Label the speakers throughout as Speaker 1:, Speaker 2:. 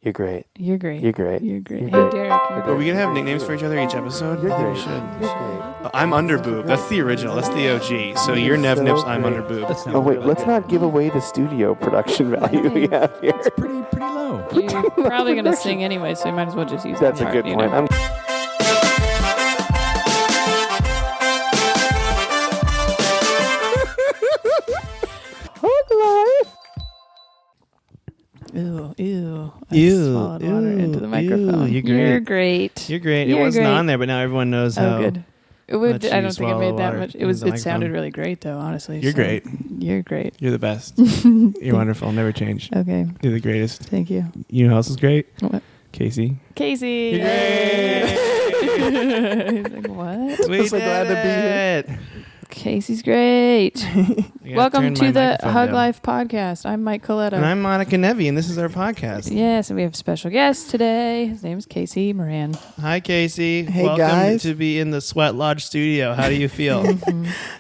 Speaker 1: You're great.
Speaker 2: You're great.
Speaker 1: You're great.
Speaker 2: You're great.
Speaker 1: You're
Speaker 2: Hey,
Speaker 1: great.
Speaker 2: Derek.
Speaker 3: Are we going to have nicknames for each other each episode?
Speaker 1: You're great.
Speaker 3: We should.
Speaker 1: You're great.
Speaker 3: I'm Underboob. That's the original. That's the OG. So you're Nev
Speaker 1: so
Speaker 3: Nips, I'm
Speaker 1: great.
Speaker 3: Underboob.
Speaker 1: Oh, wait. Let's not give away the studio production value we have here.
Speaker 4: It's pretty low.
Speaker 2: You're probably going to sing anyway, so you might as well just use
Speaker 1: That's
Speaker 2: that
Speaker 1: a
Speaker 2: part,
Speaker 1: good
Speaker 2: you
Speaker 1: point.
Speaker 2: know? Ew. I swallowed water into the microphone.
Speaker 3: You're great.
Speaker 2: You're great.
Speaker 3: It wasn't on there, but now everyone knows how.
Speaker 2: Oh, good. It would.
Speaker 3: much
Speaker 2: I
Speaker 3: you
Speaker 2: don't think it
Speaker 3: swallow
Speaker 2: made that
Speaker 3: water
Speaker 2: much. It
Speaker 3: into
Speaker 2: was.
Speaker 3: the
Speaker 2: It
Speaker 3: microphone.
Speaker 2: sounded really great, though. Honestly,
Speaker 3: You're
Speaker 2: so
Speaker 3: great.
Speaker 2: You're great.
Speaker 3: You're the best. You're wonderful. Never change.
Speaker 2: Okay.
Speaker 3: You're the greatest.
Speaker 2: Thank you.
Speaker 3: You know who else is great?
Speaker 2: What?
Speaker 3: Casey.
Speaker 2: Casey.
Speaker 3: You're great.
Speaker 2: He's like, what?
Speaker 3: We
Speaker 1: so glad to be here.
Speaker 2: Casey's great. Welcome to the Hug Life podcast. I'm Mike Coletta.
Speaker 3: And I'm Monica Nevi, and this is our podcast.
Speaker 2: Yes, and we have a special guest today. His name is Casey Moran.
Speaker 3: Hi, Casey.
Speaker 1: Hey,
Speaker 3: Welcome
Speaker 1: guys.
Speaker 3: to be in the Sweat Lodge studio. How do you feel?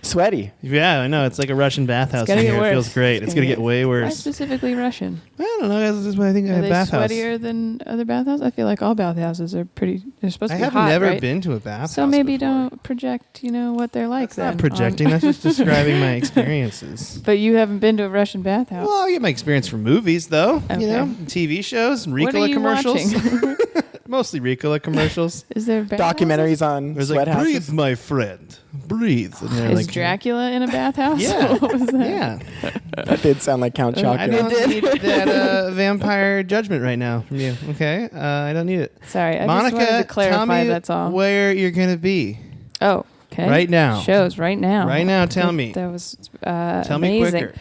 Speaker 1: Sweaty.
Speaker 3: Yeah, I know. It's like a Russian bathhouse
Speaker 2: It's gonna
Speaker 3: in
Speaker 2: get
Speaker 3: here.
Speaker 2: worse.
Speaker 3: It feels great. It's going to get way
Speaker 2: Why
Speaker 3: worse.
Speaker 2: specifically Russian?
Speaker 3: I don't know. This is what I think
Speaker 2: Are
Speaker 3: of a
Speaker 2: they
Speaker 3: bathhouse.
Speaker 2: sweatier than other bathhouses? I feel like all bathhouses are pretty. They're supposed
Speaker 3: I
Speaker 2: to be
Speaker 3: have
Speaker 2: hot,
Speaker 3: never
Speaker 2: right?
Speaker 3: been to a bathhouse
Speaker 2: So maybe
Speaker 3: before.
Speaker 2: don't project. What they're like.
Speaker 3: That's
Speaker 2: then
Speaker 3: not projecting. That's just describing my experiences.
Speaker 2: But you haven't been to a Russian bathhouse.
Speaker 3: Well, I get my experience from movies, though.
Speaker 2: Okay.
Speaker 3: You know, TV shows, and
Speaker 2: What are
Speaker 3: Ricola
Speaker 2: you
Speaker 3: commercials.
Speaker 2: watching?
Speaker 3: Mostly Ricola commercials.
Speaker 2: Is there
Speaker 1: Documentaries on
Speaker 3: There's
Speaker 1: sweat
Speaker 3: like,
Speaker 1: houses.
Speaker 3: breathe, my friend. Breathe. And they're
Speaker 2: Is
Speaker 3: like,
Speaker 2: Dracula in a bathhouse?
Speaker 3: Yeah.
Speaker 2: What was that?
Speaker 3: Yeah.
Speaker 1: That did sound like Count
Speaker 3: I
Speaker 1: Chocula.
Speaker 3: don't need that vampire judgment right now from you, okay? I don't need it.
Speaker 2: Sorry, I
Speaker 3: Monica,
Speaker 2: just wanted to clarify.
Speaker 3: tell me
Speaker 2: That's all.
Speaker 3: where you're going to be.
Speaker 2: Oh, okay.
Speaker 3: Right now.
Speaker 2: Shows right now.
Speaker 3: Right now, tell me.
Speaker 2: That was
Speaker 3: Tell
Speaker 2: amazing.
Speaker 3: me quicker.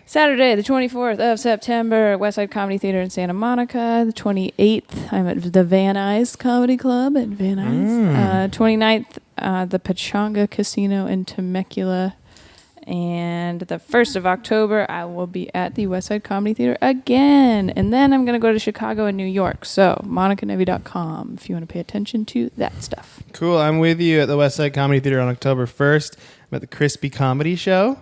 Speaker 2: Saturday, the 24th of September, at Westside Comedy Theater in Santa Monica. The 28th, I'm at the Van Nuys Comedy Club at Van Nuys. 29th, the Pachanga Casino in Temecula. And the 1st of October, I will be at the Westside Comedy Theater again. And then I'm going to go to Chicago and New York. So, monicanevi.com if you want to pay attention to that stuff.
Speaker 3: Cool. I'm with you at the Westside Comedy Theater on October 1st. I'm at the Crispy Comedy Show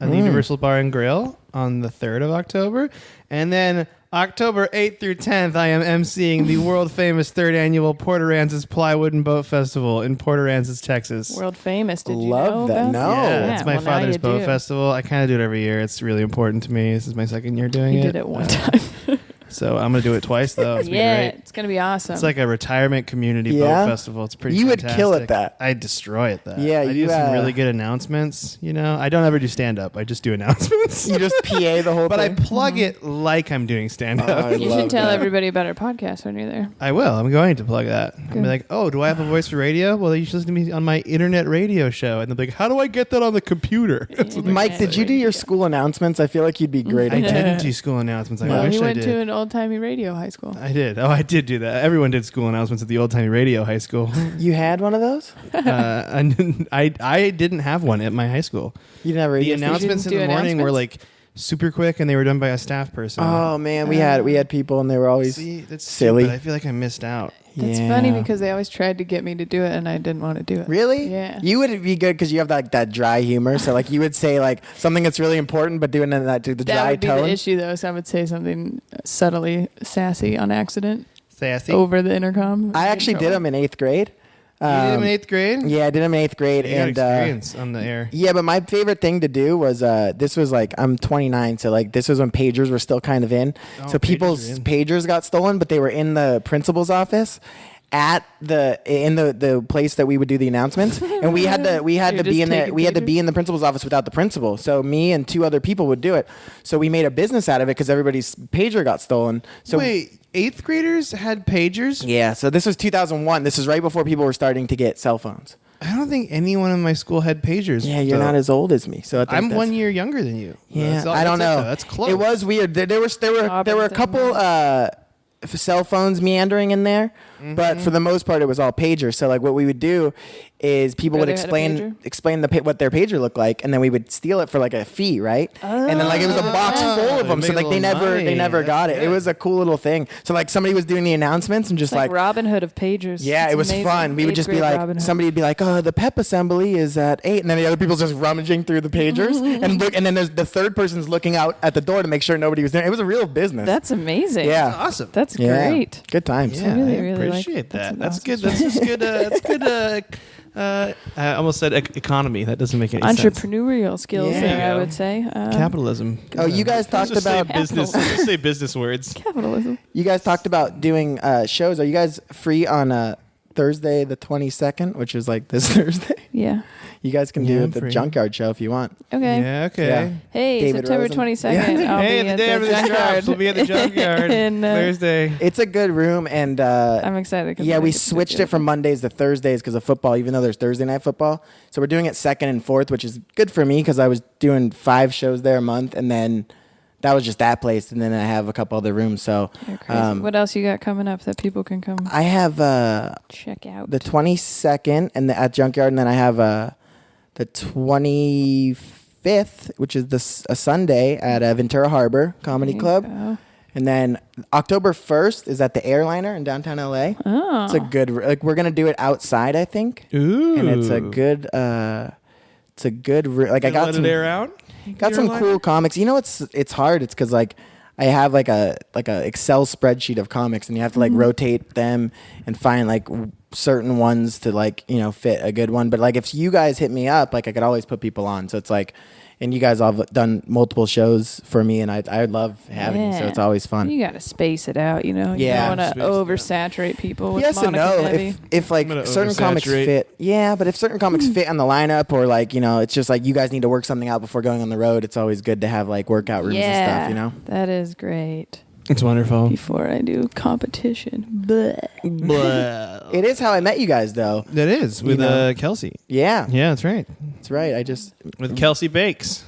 Speaker 3: at the Universal Bar and Grill on the 3rd of October. And then October 8th through 10th, I am emceeing the world-famous 3rd annual Port Aransas Plywood and Boat Festival in Port Aransas, Texas.
Speaker 2: World famous. Did you
Speaker 1: Love
Speaker 2: know
Speaker 1: that.
Speaker 2: about
Speaker 1: No.
Speaker 3: Yeah, it's my
Speaker 2: well, now
Speaker 3: father's
Speaker 2: you
Speaker 3: boat
Speaker 2: do.
Speaker 3: festival. I kind of do it every year. It's really important to me. This is my second year doing
Speaker 2: You
Speaker 3: it.
Speaker 2: did it one time.
Speaker 3: So I'm going to do it twice, though. It's
Speaker 2: Yeah,
Speaker 3: great.
Speaker 2: it's going to be awesome.
Speaker 3: It's like a retirement community
Speaker 1: Yeah?
Speaker 3: boat festival. It's pretty
Speaker 1: You would
Speaker 3: fantastic.
Speaker 1: kill at that.
Speaker 3: I'd destroy at that.
Speaker 1: Yeah,
Speaker 3: I do
Speaker 1: you,
Speaker 3: some really good announcements. I don't ever do stand-up. I just do announcements.
Speaker 1: You just PA the whole
Speaker 3: But I
Speaker 1: thing.
Speaker 3: plug it like I'm doing stand-up.
Speaker 1: Oh, I
Speaker 2: you
Speaker 1: love
Speaker 2: should tell
Speaker 1: that.
Speaker 2: everybody about our podcast when you're there.
Speaker 3: I will. I'm going to plug that. I'll
Speaker 2: Good.
Speaker 3: be like, oh, do I have a voice for radio? Well, you should listen to me on my internet radio show. And they'll be like, how do I get that on the computer? That's what they
Speaker 1: Mike, did you do your school announcements? I feel like you'd be great
Speaker 3: I
Speaker 1: at that.
Speaker 3: didn't do school announcements. I
Speaker 2: Well,
Speaker 3: wish
Speaker 2: he
Speaker 3: I
Speaker 2: went
Speaker 3: did.
Speaker 2: to an old-timey radio high school.
Speaker 3: I did. Oh, I did do that. Everyone did school announcements at the old-timey radio high school.
Speaker 1: You had one of those?
Speaker 3: I didn't have one at my high school.
Speaker 1: You didn't have a
Speaker 3: The
Speaker 1: radio station?
Speaker 3: announcements in
Speaker 2: do
Speaker 3: the morning were
Speaker 2: announcements?
Speaker 3: like super quick, and they were done by a staff person.
Speaker 1: Oh man, we had people and they were always
Speaker 3: See, that's
Speaker 1: silly.
Speaker 3: Stupid. I feel like I missed out.
Speaker 2: That's
Speaker 1: Yeah.
Speaker 2: funny because they always tried to get me to do it, and I didn't want to do it.
Speaker 1: Really?
Speaker 2: Yeah.
Speaker 1: You would be good because you have that dry humor. So like you would say like something that's really important, but doing that to the
Speaker 2: That
Speaker 1: dry
Speaker 2: would be
Speaker 1: tone.
Speaker 2: the issue, though. So I would say something subtly sassy on accident
Speaker 3: Sassy.
Speaker 2: over the intercom.
Speaker 1: I actually did them in 8th grade.
Speaker 3: You did them in 8th grade?
Speaker 1: Yeah, I did them in 8th grade,
Speaker 3: You got
Speaker 1: and
Speaker 3: experience on the air.
Speaker 1: yeah, but my favorite thing to do was this was like I'm 29, so like this was when pagers were still kind of in.
Speaker 3: Oh,
Speaker 1: So
Speaker 3: pagers
Speaker 1: people's
Speaker 3: are in.
Speaker 1: pagers got stolen, but they were in the principal's office at the place that we would do the announcements, and we had to
Speaker 2: You're
Speaker 1: be
Speaker 2: just
Speaker 1: in there.
Speaker 2: taking
Speaker 1: We had to
Speaker 2: pagers?
Speaker 1: be in the principal's office without the principal. So me and 2 other people would do it. So we made a business out of it because everybody's pager got stolen. So
Speaker 3: Wait, 8th graders had pagers?
Speaker 1: yeah, so this was 2001. This is right before people were starting to get cell phones.
Speaker 3: I don't think anyone in my school had pagers.
Speaker 1: Yeah, you're
Speaker 3: though.
Speaker 1: not as old as me, so I think
Speaker 3: I'm
Speaker 1: that's-
Speaker 3: 1 year younger than you.
Speaker 1: Yeah,
Speaker 3: That's all-
Speaker 1: I don't
Speaker 3: that's it,
Speaker 1: know.
Speaker 3: though. That's close.
Speaker 1: It was weird. There were a couple cell phones meandering in there, but for the most part, it was all pagers. So like what we would do is people would
Speaker 2: Brother had a
Speaker 1: explain what their pager looked like, and then we would steal it for like a fee, right? And then like it was a box full of them,
Speaker 3: Make
Speaker 1: so
Speaker 3: a
Speaker 1: like they
Speaker 3: little money.
Speaker 1: never got it.
Speaker 3: That's
Speaker 1: It was a cool little thing. So like somebody was doing the announcements and just
Speaker 2: It's like Robin Hood of pagers.
Speaker 1: yeah,
Speaker 2: It's
Speaker 1: it was
Speaker 2: amazing.
Speaker 1: fun. We would
Speaker 2: 8th
Speaker 1: just be
Speaker 2: grade
Speaker 1: like,
Speaker 2: Robin Hood.
Speaker 1: somebody would be like, "Oh, the pep assembly is at 8," and then the other people's just rummaging through the pagers and look, and then there's the third person's looking out at the door to make sure nobody was there. It was a real business.
Speaker 2: That's amazing.
Speaker 1: yeah,
Speaker 3: Awesome.
Speaker 2: That's
Speaker 1: Yeah.
Speaker 2: great.
Speaker 1: Good times.
Speaker 3: Yeah,
Speaker 2: really,
Speaker 3: I
Speaker 2: really like
Speaker 3: appreciate
Speaker 2: it.
Speaker 3: that.
Speaker 2: That's
Speaker 3: That's
Speaker 2: an
Speaker 3: good. That's just good. That's good. I almost said economy. That doesn't make any sense.
Speaker 2: Entrepreneurial skills
Speaker 1: Yeah.
Speaker 2: there,
Speaker 3: There you
Speaker 2: I
Speaker 3: go.
Speaker 2: would say.
Speaker 3: Capitalism.
Speaker 1: Oh, you guys talked
Speaker 3: Just say
Speaker 1: about
Speaker 3: business. Just say business words.
Speaker 2: Capitalism.
Speaker 1: you guys talked about doing shows. Are you guys free on Thursday the 22nd, which is like this Thursday?
Speaker 2: Yeah.
Speaker 1: You guys can
Speaker 3: Yeah,
Speaker 1: do
Speaker 3: I'm
Speaker 1: the
Speaker 3: free.
Speaker 1: Junkyard show if you want.
Speaker 2: Okay.
Speaker 3: Yeah. Okay.
Speaker 1: Yeah.
Speaker 2: Hey,
Speaker 1: David
Speaker 2: September
Speaker 1: Rosen.
Speaker 2: 22nd. I'll
Speaker 3: Hey,
Speaker 2: be
Speaker 3: the
Speaker 2: at
Speaker 3: day after
Speaker 2: the
Speaker 3: this
Speaker 2: junkyard.
Speaker 3: drops, we'll be at the junkyard
Speaker 2: And,
Speaker 3: Thursday.
Speaker 1: It's a good room, and
Speaker 2: I'm excited. 'cause
Speaker 1: yeah,
Speaker 2: I
Speaker 1: we
Speaker 2: get to do
Speaker 1: switched it from Mondays to Thursdays because of football, even though there's Thursday night football. So we're doing it second and fourth, which is good for me because I was doing 5 shows there a month, and then that was just that place, and then I have a couple other rooms. So
Speaker 2: You're crazy. What else you got coming up that people can come
Speaker 1: I have
Speaker 2: check out?
Speaker 1: the 22nd and at Junkyard, and then I have the 25th, which is a Sunday at Ventura Harbor Comedy
Speaker 2: There you
Speaker 1: Club.
Speaker 2: go.
Speaker 1: And then October 1st is at the Airliner in downtown LA.
Speaker 2: Oh.
Speaker 1: It's a good, like, we're going to do it outside, I think.
Speaker 3: Ooh.
Speaker 1: And it's a good, like, I got
Speaker 3: let
Speaker 1: some,
Speaker 3: it air out.
Speaker 1: got some cool comics. You know, it's hard. It's because, like, I have like a Excel spreadsheet of comics, and you have to like rotate them and find like certain ones to like, you know, fit a good one. But like if you guys hit me up, like I could always put people on. So it's like, and you guys all have done multiple shows for me, and I love having you. So
Speaker 2: Yeah.
Speaker 1: it's always fun.
Speaker 2: You got to space it out, you know. You
Speaker 1: Yeah.
Speaker 2: don't want
Speaker 3: Space
Speaker 2: to
Speaker 3: it out.
Speaker 2: oversaturate people with
Speaker 1: Yes and
Speaker 2: Monica
Speaker 1: no.
Speaker 2: Debbie.
Speaker 1: If like
Speaker 3: I'm gonna
Speaker 1: certain comics
Speaker 3: oversaturate.
Speaker 1: fit, yeah. But if certain comics fit on the lineup, or like, you know, it's just like you guys need to work something out before going on the road. It's always good to have like workout rooms and stuff, you know.
Speaker 2: That is great.
Speaker 3: It's wonderful.
Speaker 2: Before I do competition. Bleh.
Speaker 1: It is how I met you guys, though.
Speaker 3: That is with
Speaker 1: You know.
Speaker 3: Kelsey.
Speaker 1: Yeah,
Speaker 3: Yeah, that's right.
Speaker 1: that's right. I just
Speaker 3: With Kelsey Bakes.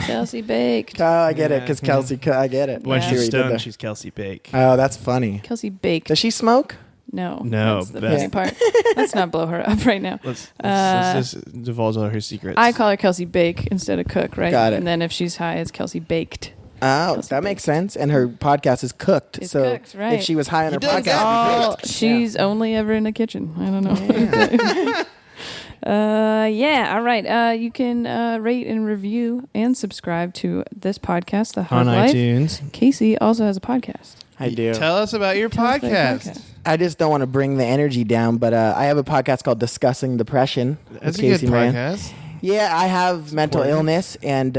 Speaker 2: Chelsea baked.
Speaker 1: I get it because
Speaker 3: Yeah.
Speaker 1: Kelsey. I get it.
Speaker 3: When
Speaker 2: Yeah.
Speaker 1: I see what
Speaker 3: she's
Speaker 1: you did
Speaker 3: stoned,
Speaker 1: there.
Speaker 3: she's Kelsey Bake.
Speaker 1: Oh, that's funny.
Speaker 2: Kelsey baked.
Speaker 1: Does she smoke?
Speaker 2: No.
Speaker 3: No,
Speaker 2: That's the
Speaker 3: best.
Speaker 2: funny part. Let's not blow her up right now.
Speaker 3: Let's just divulge all her secrets.
Speaker 2: I call her Kelsey Bake instead of Cook, right?
Speaker 1: Got it.
Speaker 2: And then if she's high, it's Kelsey Baked.
Speaker 1: Oh,
Speaker 2: Kelsey
Speaker 1: that makes sense. And her podcast is cooked.
Speaker 2: It's
Speaker 1: so
Speaker 2: cooked, right.
Speaker 1: if she was high on her
Speaker 3: does
Speaker 1: podcast,
Speaker 3: that.
Speaker 2: Oh, she's only ever in the kitchen. I don't know. Yeah. All right. You can rate and review and subscribe to this podcast, The Hard
Speaker 3: on
Speaker 2: Life.
Speaker 3: iTunes.
Speaker 2: Casey also has a podcast.
Speaker 1: I do.
Speaker 3: Tell us about your
Speaker 2: Tell us about your
Speaker 3: podcast.
Speaker 1: I just don't want to bring the energy down, but I have a podcast called Discussing Depression
Speaker 3: That's
Speaker 1: with
Speaker 3: a good
Speaker 1: Casey Moran.
Speaker 3: podcast.
Speaker 1: Yeah, I have mental
Speaker 3: important.
Speaker 1: illness, and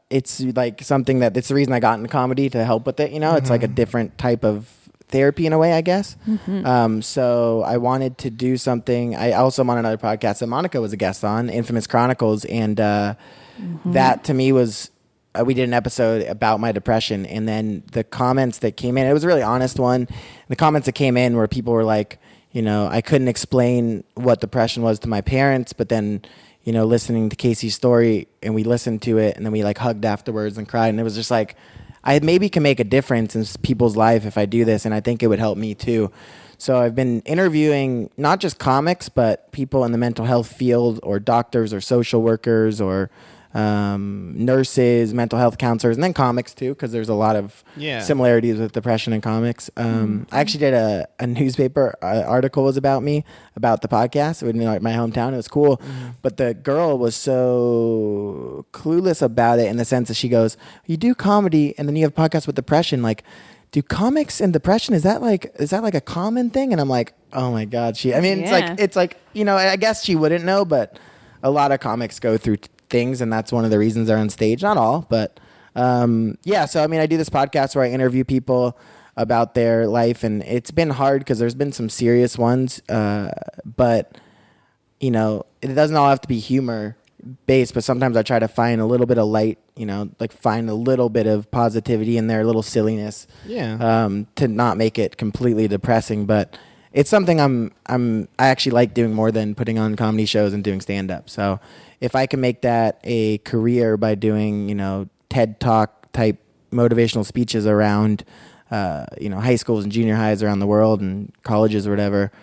Speaker 1: it's like something that it's the reason I got into comedy to help with it. You know, it's like a different type of therapy in a way, I guess. So I wanted to do something. I also am on another podcast that Monica was a guest on, Infamous Chronicles, and that to me was. We did an episode about my depression, and then the comments that came in, it was a really honest one. The comments that came in where people were like, you know, I couldn't explain what depression was to my parents, but then, you know, listening to Casey's story, and we listened to it, and then we like hugged afterwards and cried, and it was just like, I maybe can make a difference in people's life if I do this, and I think it would help me too. So I've been interviewing not just comics, but people in the mental health field, or doctors, or social workers, or nurses, mental health counselors, and then comics too, because there's a lot of similarities with depression and comics. I actually did a newspaper article was about me, about the podcast in like my hometown. It was cool, but the girl was so clueless about it in the sense that she goes, "You do comedy, and then you have podcasts with depression, like." Do comics and depression, is that like a common thing? And I'm like, oh my God, it's like, you know, I guess she wouldn't know, but a lot of comics go through things, and that's one of the reasons they're on stage. Not all, but yeah. So I mean, I do this podcast where I interview people about their life, and it's been hard because there's been some serious ones, but you know, it doesn't all have to be humor based, but sometimes I try to find a little bit of light, you know, like find a little bit of positivity in there, a little silliness, to not make it completely depressing. But it's something I actually like doing more than putting on comedy shows and doing stand up. So if I can make that a career by doing, you know, TED Talk type motivational speeches around, you know, high schools and junior highs around the world and colleges or whatever,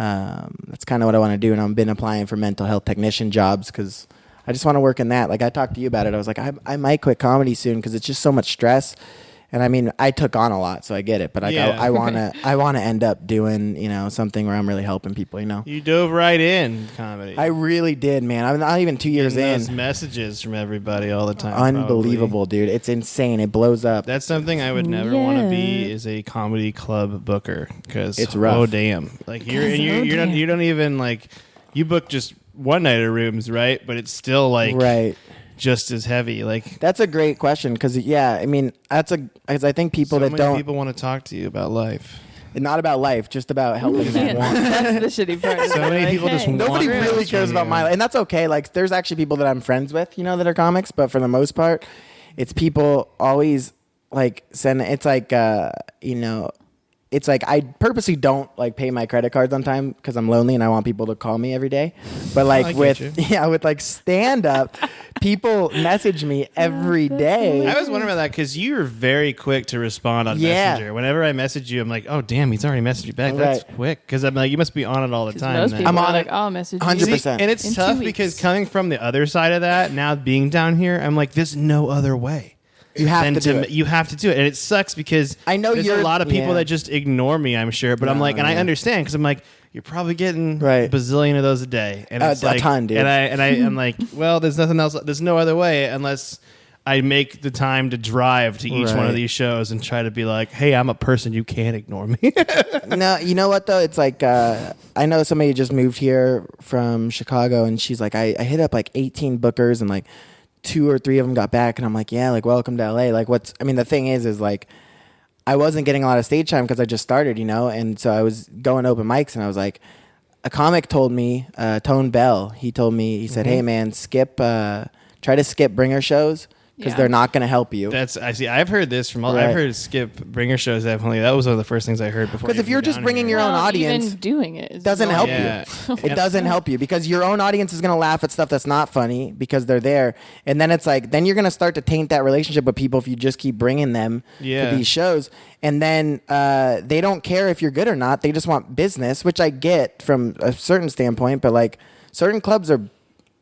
Speaker 1: That's kind of what I want to do. And I've been applying for mental health technician jobs because I just want to work in that. Like I talked to you about it. I was like, I might quit comedy soon because it's just so much stress. And I mean, I took on a lot, so I get it. But like, I wanna end up doing, something where I'm really helping people.
Speaker 3: You dove right in comedy.
Speaker 1: I really did, man. I'm not even 2 years in.
Speaker 3: Those messages from everybody all the time.
Speaker 1: Unbelievable, dude. It's insane. It blows up.
Speaker 3: That's something I would never want to be, is a comedy club booker, because
Speaker 1: it's rough.
Speaker 3: Oh damn! Like you don't even like, you book just one night of rooms, right? But it's still like just as heavy. Like
Speaker 1: that's a great question because I mean because I think people that don't
Speaker 3: people want to talk to you about life.
Speaker 1: Not about life, just about helping them.
Speaker 2: That's the shitty part.
Speaker 3: So many people just want.
Speaker 1: Nobody really cares about my life, and that's okay. Like there's actually people that I'm friends with, that are comics, but for the most part, it's people always like send. It's like it's like I purposely don't like pay my credit cards on time because I'm lonely and I want people to call me every day. But like with like stand up, people message me every day.
Speaker 3: I was wondering about that because you're very quick to respond on Messenger. Whenever I message you, I'm like, oh damn, he's already messaged me back. That's quick, because I'm like, you must be on it all the time.
Speaker 2: Most people
Speaker 1: I'm on
Speaker 2: it. I'll message you.
Speaker 1: 100%.
Speaker 3: And it's tough because coming from the other side of that, now being down here, I'm like, there's no other way.
Speaker 1: You have to do it.
Speaker 3: You have to do it, and it sucks because
Speaker 1: I know
Speaker 3: there's a lot of people that just ignore me. I'm sure, but I'm like, and I understand because I'm like, you're probably getting a bazillion of those a day, and it's like
Speaker 1: a ton, dude.
Speaker 3: And I'm like, well, there's nothing else. There's no other way unless I make the time to drive to each one of these shows and try to be like, hey, I'm a person. You can't ignore me.
Speaker 1: No, you know what though? It's like I know somebody just moved here from Chicago, and she's like, I hit up like 18 bookers and like 2 or 3 of them got back, and I'm like, yeah, like welcome to LA. Like the thing is like I wasn't getting a lot of stage time because I just started, and so I was going to open mics, and I was like, a comic told me, Tone Bell, he said, hey man, try to skip bringer shows because they're not going to help you.
Speaker 3: I've heard this from I've heard skip bringer shows. Definitely, that was one of the first things I heard before.
Speaker 1: Because if you're just bringing your own audience,
Speaker 2: even doing it
Speaker 1: doesn't help you. It doesn't help you because your own audience is going to laugh at stuff that's not funny because they're there, and then it's like then you're going to start to taint that relationship with people if you just keep bringing them to these shows, and then they don't care if you're good or not. They just want business, which I get from a certain standpoint, but like certain clubs are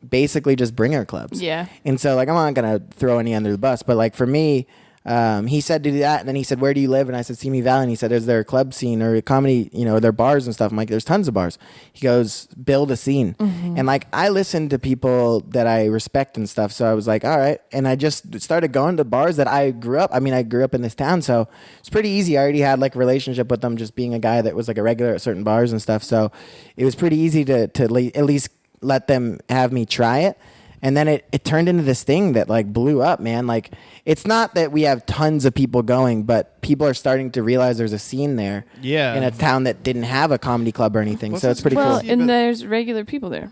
Speaker 1: basically just bringer clubs. Yeah. And so like I'm not gonna throw any under the bus, but like for me, he said to do that, and then he said, where do you live? And I said, Simi Valley. And he said, is there a club scene or a comedy, are there bars and stuff? I'm like, there's tons of bars. He goes, build a scene. And like I listen to people that I respect and stuff, so I was like, all right. And I just started going to bars that I grew up. I mean, I grew up in this town, so it's pretty easy. I already had like a relationship with them, just being a guy that was like a regular at certain bars and stuff, so it was pretty easy to at least let them have me try it. And then it turned into this thing that like blew up, man. Like it's not that we have tons of people going, but people are starting to realize there's a scene there in a town that didn't have a comedy club or anything. So it's pretty cool.
Speaker 2: And there's regular people there.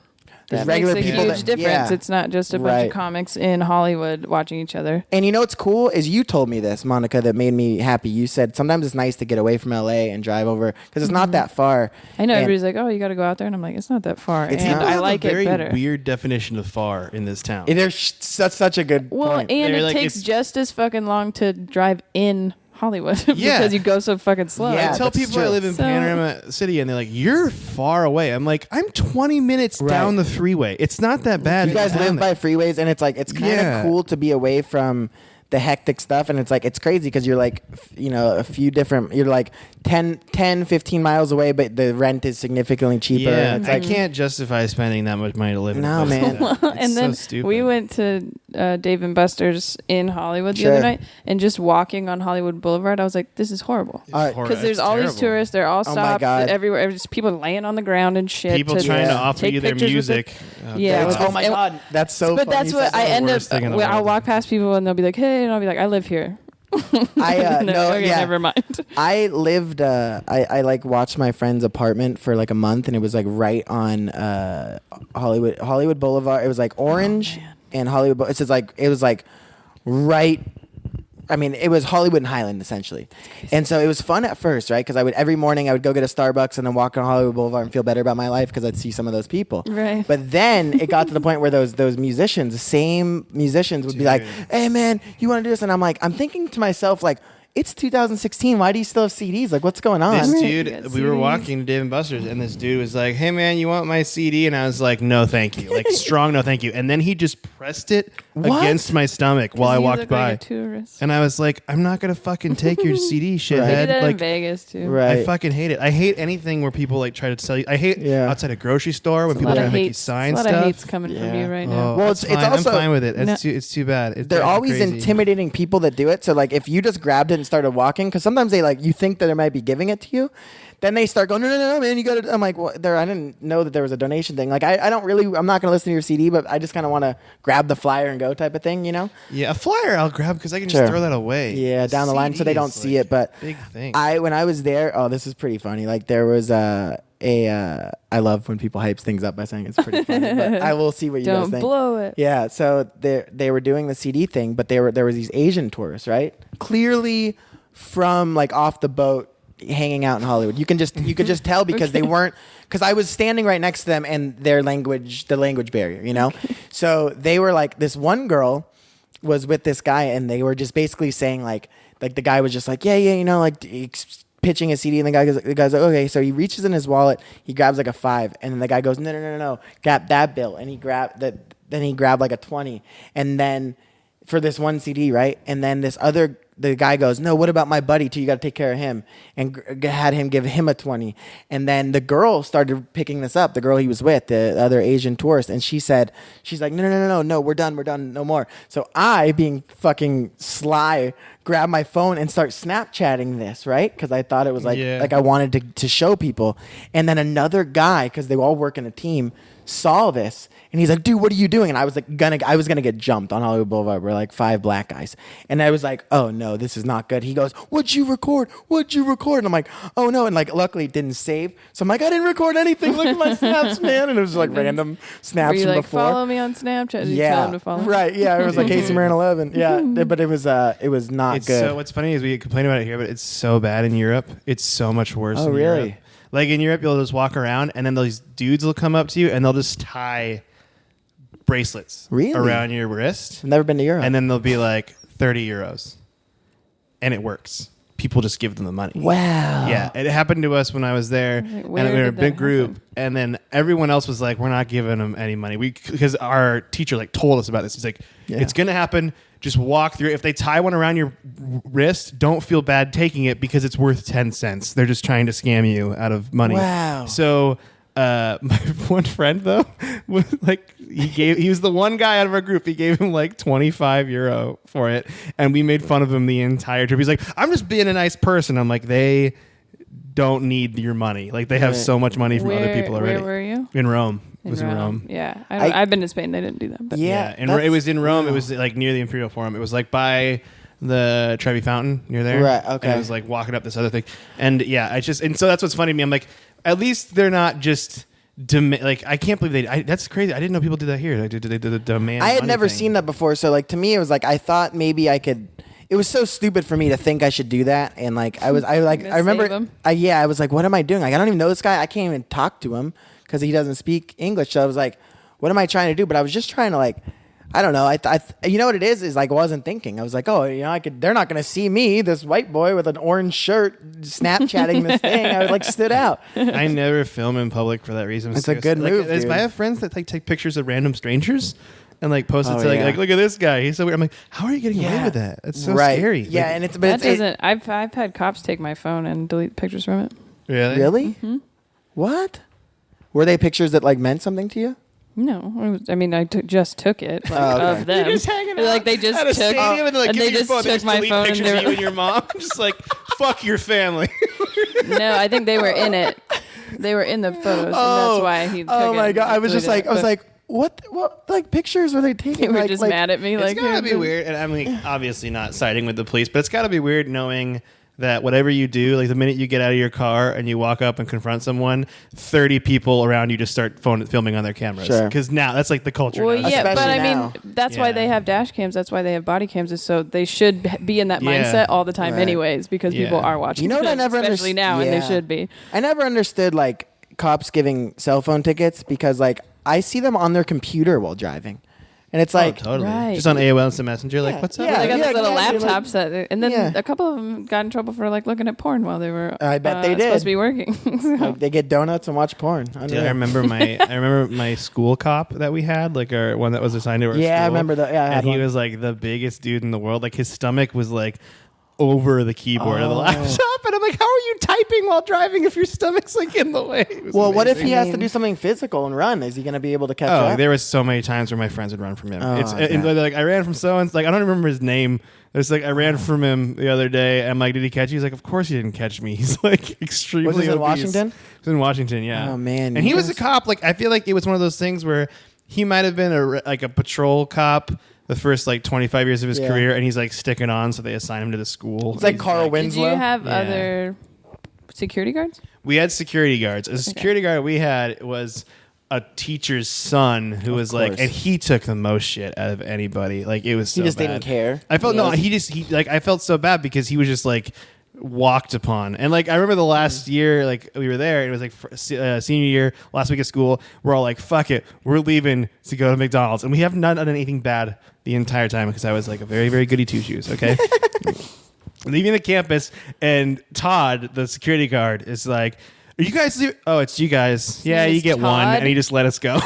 Speaker 1: There's regular
Speaker 2: makes
Speaker 1: people.
Speaker 2: A huge difference. It's not just a bunch of comics in Hollywood watching each other.
Speaker 1: And you know what's cool is you told me this, Monica, that made me happy. You said sometimes it's nice to get away from LA and drive over because it's not that far.
Speaker 2: I know everybody's like, oh, you got to go out there, and I'm like, it's not that far.
Speaker 1: It's
Speaker 2: and
Speaker 1: not.
Speaker 2: I like it better.
Speaker 3: Very weird definition of far in this town.
Speaker 1: There's such a good point.
Speaker 2: Well, and it takes just as fucking long to drive in Hollywood because you go so fucking slow.
Speaker 3: Yeah, I tell people I live in Panorama City, and they're like, you're far away. I'm like, I'm 20 minutes down the freeway. It's not that bad.
Speaker 1: You guys live by freeways, and it's like it's kind of cool to be away from the hectic stuff, and it's like it's crazy because you're like a few different, you're like 10 15 miles away, but the rent is significantly cheaper.
Speaker 3: Yeah, I can't justify spending that much money to live in a place
Speaker 1: man.
Speaker 3: like that.
Speaker 2: And then
Speaker 3: so
Speaker 2: we went to Dave and Buster's in Hollywood the other night, and just walking on Hollywood Boulevard, I was like, this is horrible. Because there's all these tourists, they're all stopped everywhere, just people laying on the ground and shit.
Speaker 3: People trying to offer you their music.
Speaker 1: Oh my God, that's so funny.
Speaker 2: But that's what I end up, I'll walk past people and they'll be like, hey, and I'll be like, I live here. Never mind.
Speaker 1: I lived. I like watched my friend's apartment for like a month, and it was like right on Hollywood Boulevard. It was like Orange and Hollywood. It was like right. I mean, it was Hollywood and Highland essentially, and so it was fun at first, right? Because every morning I would go get a Starbucks and then walk on Hollywood Boulevard and feel better about my life because I'd see some of those people.
Speaker 2: Right.
Speaker 1: But then it got to the point where those musicians, the same musicians, would be like, "Hey man, you want to do this?" And I'm like, I'm thinking to myself like, it's 2016. Why do you still have CDs? Like, what's going on?
Speaker 3: This
Speaker 2: You
Speaker 3: dude,
Speaker 2: got
Speaker 3: we were
Speaker 2: CDs.
Speaker 3: walking to Dave & Buster's, and this dude was like, "Hey man, you want my CD?" And I was like, "No, thank you." Like strong, no, thank you. And then he just pressed it
Speaker 1: What?
Speaker 3: against my stomach while I
Speaker 2: You
Speaker 3: walked
Speaker 2: look
Speaker 3: by,
Speaker 2: like a tourist.
Speaker 3: and I was like, "I'm not gonna fucking take your CD,
Speaker 2: They
Speaker 3: shithead."
Speaker 2: do that in
Speaker 3: Like,
Speaker 2: Vegas too.
Speaker 1: Right.
Speaker 3: I fucking hate it. I hate anything where people like try to sell you. I hate outside a grocery store when
Speaker 2: A
Speaker 3: people
Speaker 2: lot
Speaker 3: try
Speaker 2: of
Speaker 3: to make you
Speaker 2: hates.
Speaker 3: sign
Speaker 2: A lot
Speaker 3: stuff.
Speaker 2: of hates coming from
Speaker 1: Yeah.
Speaker 2: you right now.
Speaker 3: Oh,
Speaker 1: Well,
Speaker 3: that's
Speaker 1: it's
Speaker 3: fine.
Speaker 1: also-
Speaker 3: I'm fine with it.
Speaker 2: No.
Speaker 3: It's too bad. It's
Speaker 1: They're
Speaker 3: driving me
Speaker 1: always
Speaker 3: crazy.
Speaker 1: intimidating people that do it. So like, if you just grabbed it and started walking, because sometimes they like you think that they might be giving it to you, then they start going, no, man, you got to. I'm like, well, I didn't know that there was a donation thing. Like, I don't really. I'm not going to listen to your CD, but I just kind of want to grab the flyer and go type of thing, you know?
Speaker 3: Yeah, a flyer I'll grab because I can
Speaker 1: Sure.
Speaker 3: just throw that away.
Speaker 1: Yeah, down the line so they don't
Speaker 3: CDs,
Speaker 1: see
Speaker 3: like,
Speaker 1: it. But
Speaker 3: big thing.
Speaker 1: when I was there, this is pretty funny. Like there was I love when people hypes things up by saying it's pretty funny. But I will see what you guys
Speaker 2: Don't
Speaker 1: think.
Speaker 2: blow it.
Speaker 1: Yeah, so they were doing the CD thing, but there was these Asian tourists, right? Clearly from like off the boat, hanging out in Hollywood. You could just tell because they weren't. Because I was standing right next to them, and the language barrier, you know. So they were like, this one girl was with this guy, and they were just basically saying like the guy was just like, yeah, you know, like pitching a CD, and the guy's like, okay. So he reaches in his wallet, he grabs like a $5, and then the guy goes, no, grab that bill, and he grabbed that. Then he grabbed like a $20, and then for this one CD, right? And then the guy goes, no, what about my buddy too? You got to take care of him. And had him give him a 20. And then the girl started picking this up, the girl he was with, the other Asian tourist. And she's like, no, we're done, no more. So I, being fucking sly, grab my phone and start Snapchatting this, right? Because I thought it was like I wanted to show people. And then another guy, because they all work in a team, saw this. And he's like, dude, what are you doing? And I was like, I was gonna get jumped on Hollywood Boulevard. We're like 5 black guys. And I was like, oh no, this is not good. He goes, what'd you record? And I'm like, oh no. And like, luckily it didn't save. So I'm like, I didn't record anything. Look at my snaps, man. And it was like random snaps
Speaker 2: Were you
Speaker 1: from
Speaker 2: like,
Speaker 1: before.
Speaker 2: follow me on Snapchat? Did you tell him to follow?
Speaker 1: Right. Yeah. It was like Casey Moran 11. Yeah. But it was not good.
Speaker 3: So what's funny is we complain about it here, but it's so bad in Europe. It's so much worse.
Speaker 1: Oh,
Speaker 3: in
Speaker 1: really?
Speaker 3: Europe. Like in Europe, you'll just walk around, and then those dudes will come up to you, and they'll just tie bracelets around your wrist.
Speaker 1: I've never been to Europe.
Speaker 3: And then they'll be like 30 euros. And it works. People just give them the money.
Speaker 1: Wow.
Speaker 3: Yeah, it happened to us when I was there, and we
Speaker 2: where
Speaker 3: were a
Speaker 2: did
Speaker 3: big
Speaker 2: that
Speaker 3: group,
Speaker 2: happen?
Speaker 3: and then everyone else was like, "We're not giving them any money." Because our teacher like told us about this. He's like, "It's gonna happen. Just walk through. If they tie one around your wrist, don't feel bad taking it because it's worth 10 cents. They're just trying to scam you out of money."
Speaker 1: Wow.
Speaker 3: So my one friend though was like, he was the one guy out of our group. He gave him like 25 euro for it, and we made fun of him the entire trip. He's like, "I'm just being a nice person." I'm like, they don't need your money. Like they have so much money from other people already.
Speaker 2: Where were you?
Speaker 3: In Rome. It was in Rome.
Speaker 2: Yeah, I've been to Spain. They didn't do that. But.
Speaker 1: Yeah.
Speaker 3: It was in Rome. It was like near the Imperial Forum. It was like by the Trevi Fountain near there.
Speaker 1: Right, okay.
Speaker 3: And I was like walking up this other thing. And yeah, and so that's what's funny to me. I'm like, at least they're not just like, I can't believe that's crazy. I didn't know people did that here. They did the demand.
Speaker 1: I had
Speaker 3: money
Speaker 1: never
Speaker 3: thing.
Speaker 1: seen that before. So like to me, it was like I thought maybe I could. It was so stupid for me to think I should do that, and like I remember,
Speaker 2: save him?
Speaker 1: I was like, what am I doing? Like I don't even know this guy. I can't even talk to him because he doesn't speak English. So I was like, what am I trying to do? But I was just trying to like, I don't know. I you know what it is like I wasn't thinking. I was like, oh, you know, they're not going to see me, this white boy with an orange shirt, Snapchatting this thing. I was like stood out.
Speaker 3: I never film in public for that reason.
Speaker 1: It's a good move, dude.
Speaker 3: I have friends that like take pictures of random strangers and like post it
Speaker 1: Oh,
Speaker 3: to
Speaker 1: yeah.
Speaker 3: like look at this guy. He's so weird. I'm like, how are you getting away with that? That's so scary.
Speaker 1: Yeah,
Speaker 3: Like,
Speaker 1: and it's
Speaker 2: That doesn't. I've had cops take my phone and delete pictures from it.
Speaker 3: really.
Speaker 1: really what were they pictures that like meant something to you?
Speaker 2: No, I just took it like,
Speaker 1: okay.
Speaker 2: of them.
Speaker 3: You're just hanging out
Speaker 2: Like they just
Speaker 3: at a
Speaker 2: took,
Speaker 3: stadium and they're like,
Speaker 2: and
Speaker 3: give
Speaker 2: they
Speaker 3: me your
Speaker 2: just
Speaker 3: phone. They
Speaker 2: took
Speaker 3: just
Speaker 2: my
Speaker 3: delete
Speaker 2: phone.
Speaker 3: pictures
Speaker 2: And
Speaker 3: of you and your mom. Just like, fuck your family.
Speaker 2: no, I think they were in it. They were in the photos, and that's why he. Took
Speaker 1: Oh
Speaker 2: it
Speaker 1: my
Speaker 2: and
Speaker 1: god! I was just
Speaker 2: deleted
Speaker 1: like,
Speaker 2: it, but
Speaker 1: what like pictures were they taking?
Speaker 2: They were
Speaker 1: like,
Speaker 2: just
Speaker 1: like,
Speaker 2: mad at me.
Speaker 3: It's
Speaker 2: Like
Speaker 3: gotta be weird, and I'm like, obviously not siding with the police, but it's gotta be weird knowing that whatever you do, like the minute you get out of your car and you walk up and confront someone, 30 people around you just start filming on their cameras.
Speaker 1: Sure.
Speaker 3: Because now that's like the culture.
Speaker 2: Well,
Speaker 3: now.
Speaker 2: yeah, but
Speaker 1: Especially
Speaker 2: I mean,
Speaker 1: now.
Speaker 2: that's why
Speaker 3: Yeah.
Speaker 2: they have dash cams. That's why they have body cams. Is so they should be in that
Speaker 3: Yeah.
Speaker 2: mindset all the time,
Speaker 1: Right.
Speaker 2: anyways, because
Speaker 3: Yeah.
Speaker 2: people are watching.
Speaker 1: You know what I
Speaker 2: them,
Speaker 1: never
Speaker 2: especially now, and they should be.
Speaker 1: I never understood like cops giving cell phone tickets because like I see them on their computer while driving. And it's like,
Speaker 3: totally.
Speaker 2: Right.
Speaker 3: Just on AOL Instant Messenger, like, what's up?
Speaker 2: Yeah, they got those little
Speaker 1: exactly,
Speaker 2: laptops and then a couple of them got in trouble for like looking at porn while they were.
Speaker 1: I bet they did.
Speaker 2: Supposed to be working.
Speaker 1: like, they get donuts and watch porn.
Speaker 3: Dude, I remember my school cop that we had, like our one that was assigned to our school.
Speaker 1: Yeah, I remember that. Yeah,
Speaker 3: and he was like the biggest dude in the world. Like his stomach was like over the keyboard of the laptop, and I'm like, how are you typing while driving if your stomach's like in the way?
Speaker 1: Well, what if he has to do something physical and run? Is he going to be able to catch up?
Speaker 3: There was so many times where my friends would run from him.
Speaker 1: Okay.
Speaker 3: Like I ran from someone's, like I don't remember his name. It's like I ran from him the other day. I'm like, did he catch you? He's like, of course he didn't catch me. He's like extremely.
Speaker 1: Was this in
Speaker 3: obese.
Speaker 1: Washington?
Speaker 3: It was in Washington, yeah.
Speaker 1: Oh man!
Speaker 3: And he was a cop. Like I feel like it was one of those things where he might have been a patrol cop the first like 25 years of his career, and he's like sticking on, so they assign him to the school.
Speaker 1: It's like Carl Winslow.
Speaker 2: Did you have other security guards?
Speaker 3: We had security guards. A security guard we had was a teacher's son who was like, and he took the most shit out of anybody. Like it was so
Speaker 1: he just
Speaker 3: bad.
Speaker 1: didn't care.
Speaker 3: I felt I felt so bad because he was just like walked upon. And like I remember the last year, like we were there, it was like senior year, last week of school, we're all like, fuck it, we're leaving to go to McDonald's, and we have not done anything bad the entire time because I was like a very, very goody two shoes. Okay. Leaving the campus, and Todd, the security guard, is like, are you guys it's you guys. Yeah, you get Todd. One, and he just let us go.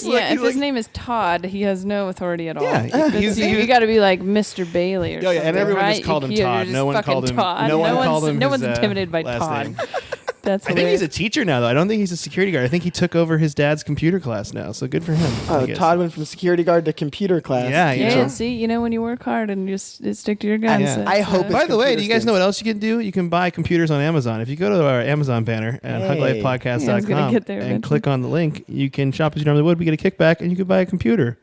Speaker 2: If his name is Todd, he has no authority at all.
Speaker 3: Yeah,
Speaker 2: you got to be like Mr. Bailey or something.
Speaker 3: And everyone
Speaker 2: right?
Speaker 3: just called him Todd. No one called him
Speaker 2: Todd.
Speaker 3: No one called him.
Speaker 2: No one's intimidated by Todd.
Speaker 3: Name.
Speaker 2: That's
Speaker 3: I think he's a teacher now, though. I don't think he's a security guard. I think he took over his dad's computer class now. So good for him.
Speaker 1: Oh, Todd went from security guard to computer class.
Speaker 2: Yeah. See, when you work hard and just stick to your guns.
Speaker 3: Yeah.
Speaker 1: I hope.
Speaker 3: By the way, do you guys know what else you can do? You can buy computers on Amazon. If you go to our Amazon banner at huglifepodcast.com and click on the link, you can shop as you normally would. We get a kickback, and you can buy a computer.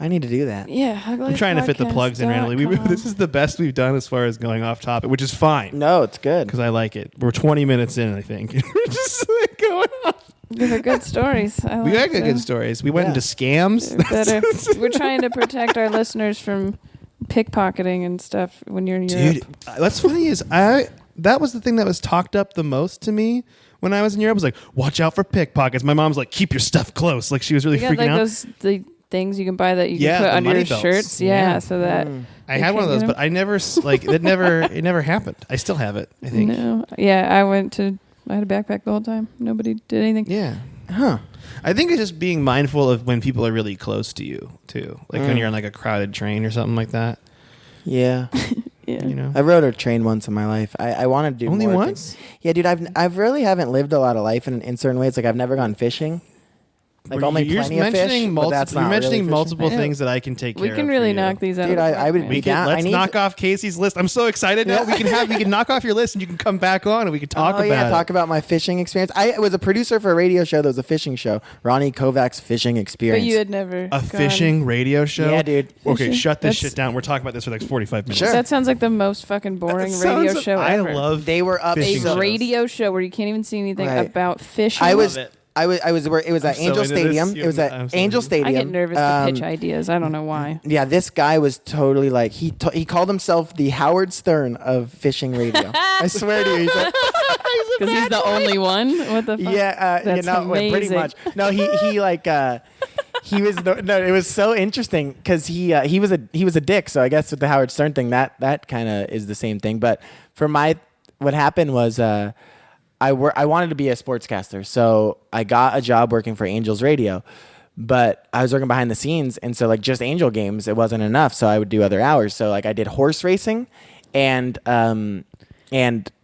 Speaker 1: I need to do that.
Speaker 2: Yeah,
Speaker 3: I'm trying to fit the plugs in randomly. This is the best we've done as far as going off topic, which is fine.
Speaker 1: No, it's good
Speaker 3: because I like it. We're 20 minutes in, I think. We're just like going off.
Speaker 2: These are good stories.
Speaker 3: We got good stories. We went into scams.
Speaker 2: We're trying to protect our listeners from pickpocketing and stuff when you're in Europe.
Speaker 3: Dude, what's funny is that was the thing that was talked up the most to me when I was in Europe. I was like, watch out for pickpockets. My mom's like, keep your stuff close. Like she was really freaking out.
Speaker 2: Those things you can buy that you can put under your
Speaker 3: belts.
Speaker 2: shirts. Yeah, so that
Speaker 3: I had one of those, but I never it never happened. I still have it, I think.
Speaker 2: No. Yeah, I had a backpack the whole time. Nobody did anything.
Speaker 3: Yeah. Huh. I think it's just being mindful of when people are really close to you too. Like when you're on like a crowded train or something like that.
Speaker 1: Yeah.
Speaker 2: Yeah.
Speaker 1: I rode a train once in my life. I want to do
Speaker 3: only
Speaker 1: more
Speaker 3: once.
Speaker 1: Things. Yeah, dude. I've really haven't lived a lot of life in certain ways. Like I've never gone fishing. Like only plenty of fish, but that's not
Speaker 3: You're mentioning
Speaker 1: really
Speaker 3: multiple things that I can take care of.
Speaker 2: We can really knock these out.
Speaker 1: Dude, I would be down.
Speaker 3: Let's knock off Casey's list. I'm so excited now. We can knock off your list and you can come back on and we can talk about it.
Speaker 1: Talk about my fishing experience. I was a producer for a radio show that was a fishing show. Ronnie Kovac's fishing experience.
Speaker 2: But you had never
Speaker 3: fishing radio show?
Speaker 1: Yeah, dude.
Speaker 3: Okay, shut this shit down. We're talking about this for the next 45 minutes.
Speaker 1: Sure.
Speaker 2: That sounds like the most fucking boring radio show ever.
Speaker 3: I love
Speaker 1: They were up
Speaker 2: a radio show where you can't even see anything about fishing.
Speaker 1: I was where it was at Angel Stadium. It was at Angel Stadium.
Speaker 2: I get nervous to pitch ideas. I don't know why.
Speaker 1: Yeah, this guy was totally like he called himself the Howard Stern of fishing radio. I swear to you,
Speaker 2: because he's the only one. What the fuck?
Speaker 1: Yeah,
Speaker 2: that's amazing.
Speaker 1: Pretty much. No, he like he was it was so interesting because he was a dick. So I guess with the Howard Stern thing, that kind of is the same thing. But for what happened was. I wanted to be a sportscaster, so I got a job working for Angels Radio, but I was working behind the scenes, and so like just Angel games, it wasn't enough, so I would do other hours. So like I did horse racing and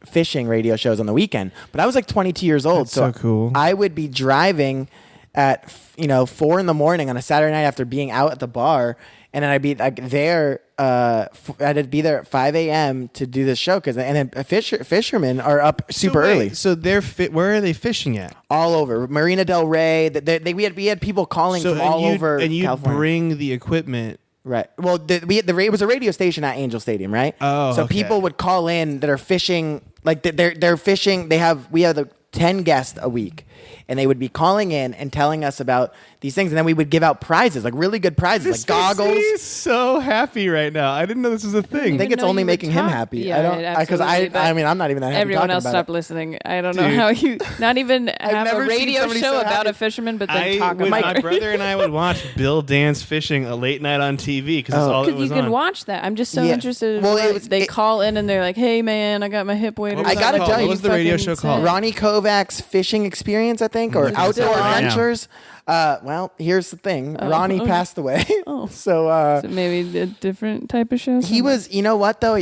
Speaker 1: fishing radio shows on the weekend. But I was like 22 years old,
Speaker 3: so cool. I
Speaker 1: would be driving at 4 a.m. on a Saturday night after being out at the bar. And then I'd be like there. I'd be there at 5 a.m. to do this show then fishermen are up super early.
Speaker 3: So where are they fishing at?
Speaker 1: All over Marina Del Rey. We had people calling from all over.
Speaker 3: And you
Speaker 1: California.
Speaker 3: Bring the equipment.
Speaker 1: Right. Well, it was a radio station at Angel Stadium, right?
Speaker 3: Oh,
Speaker 1: so
Speaker 3: okay.
Speaker 1: People would call in that are fishing. Like they're fishing. We have 10 guests a week. and they would be calling in and telling us about these things, and then we would give out prizes, like really good prizes, like goggles.
Speaker 3: He's so happy right now. I didn't know this was a thing.
Speaker 1: I think it's only making him happy.
Speaker 2: Yeah,
Speaker 1: because I mean, I'm not even that happy.
Speaker 2: Everyone else stopped listening. I don't know how you not even have a radio show about a fisherman, but then talk about
Speaker 3: my brother and I would watch Bill dance fishing a late night on TV because that's all it was
Speaker 2: you can
Speaker 3: on.
Speaker 2: watch that. I'm just so interested.
Speaker 1: Well,
Speaker 2: they call in and they're like, "Hey man, I got my hip waders."
Speaker 1: I gotta tell you,
Speaker 3: what was the radio show called?
Speaker 1: Ronnie Kovac's Fishing Experience, I think, or Outdoor Adventures. Well, here's the thing. Ronnie passed away. So
Speaker 2: maybe a different type of show.
Speaker 1: He was, you know what though?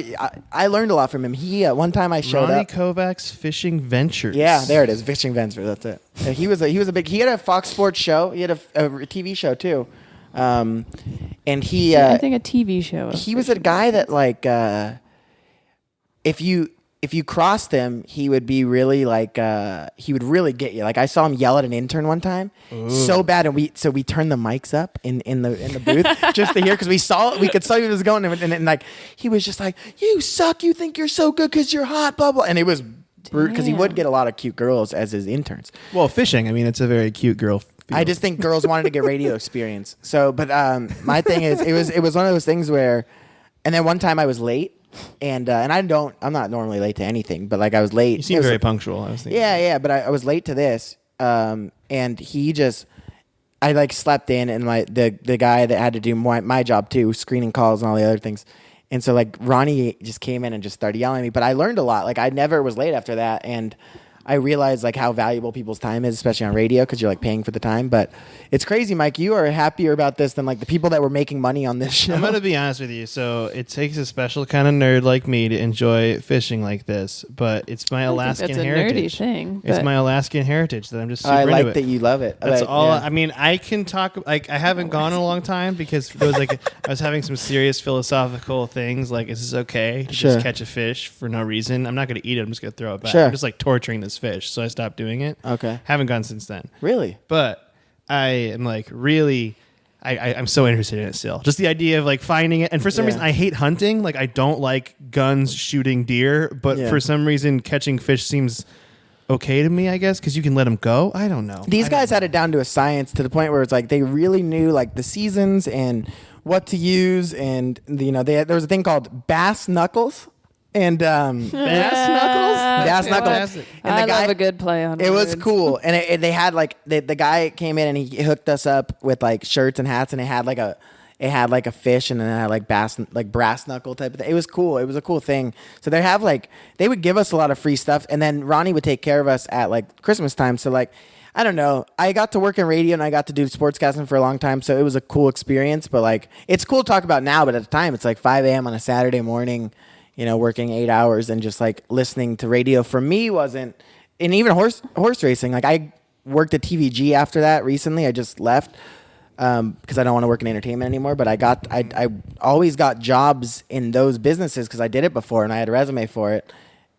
Speaker 1: I learned a lot from him. He one time I showed
Speaker 3: Ronnie
Speaker 1: up.
Speaker 3: Kovac's Fishing Ventures.
Speaker 1: Yeah, there it is. Fishing Ventures. That's it. He was a big. He had a Fox Sports show. He had a TV show too. And he.
Speaker 2: I think a TV show.
Speaker 1: He was a guy that like, if you crossed him, he would be really like he would really get you. Like I saw him yell at an intern one time, so bad, and we turned the mics up in the booth just to hear because we could see he was going, and like he was just like, "You suck, you think you're so good because you're hot, blah blah," and it was because he would get a lot of cute girls as his interns.
Speaker 3: Well, fishing. I mean, it's a very cute girl field.
Speaker 1: I just think girls wanted to get radio experience. So, but my thing is, it was one of those things where, and then one time I was late. And I'm not normally late to anything, but like I was late.
Speaker 3: You seem very punctual. I was thinking.
Speaker 1: Yeah, but I was late to this. And I like slept in, and the guy that had to do my job too, screening calls and all the other things. And so like Ronnie just came in and just started yelling at me, but I learned a lot. Like I never was late after that, and I realized like how valuable people's time is, especially on radio, because you're like paying for the time. But it's crazy, Mike. You are happier about this than like the people that were making money on this show.
Speaker 3: I'm gonna be honest with you. So it takes a special kind of nerd like me to enjoy fishing like this. But it's my Alaskan heritage.
Speaker 2: That's a nerdy thing.
Speaker 3: It's my Alaskan heritage that I'm just super
Speaker 1: I
Speaker 3: into
Speaker 1: like
Speaker 3: it.
Speaker 1: that you love it.
Speaker 3: That's
Speaker 1: like,
Speaker 3: all.
Speaker 1: Yeah.
Speaker 3: I mean, I can talk. Like I haven't gone in a long time because there was like I was having some serious philosophical things. Like, is this okay to just catch a fish for no reason? I'm not gonna eat it. I'm just gonna throw it back.
Speaker 1: Sure.
Speaker 3: I'm just like torturing this fish. So I stopped doing it.
Speaker 1: Okay.
Speaker 3: Haven't gone since then.
Speaker 1: Really?
Speaker 3: But I am like really, I'm so interested in it still. Just the idea of like finding it. And for some reason, I hate hunting. Like I don't like guns shooting deer. But for some reason, catching fish seems okay to me, I guess, because you can let them go. I don't know.
Speaker 1: These guys had it down to a science to the point where it's like they really knew like the seasons and what to use. And, you know, there was a thing called bass knuckles. And bass knuckles. And
Speaker 2: I love a good play on it.
Speaker 1: It was cool, and they had like the guy came in and he hooked us up with like shirts and hats, and it had like a fish, and then it had like brass knuckle type of thing. It was cool. It was a cool thing. So they would give us a lot of free stuff, and then Ronnie would take care of us at like Christmas time. So like, I don't know. I got to work in radio and I got to do sportscasting for a long time, so it was a cool experience. But like, it's cool to talk about now, but at the time, it's like 5 a.m. on a Saturday morning. You know, working 8 hours and just like listening to radio for me wasn't, and even horse racing. Like I worked at TVG after that recently. I just left because I don't want to work in entertainment anymore. But I always got jobs in those businesses because I did it before and I had a resume for it.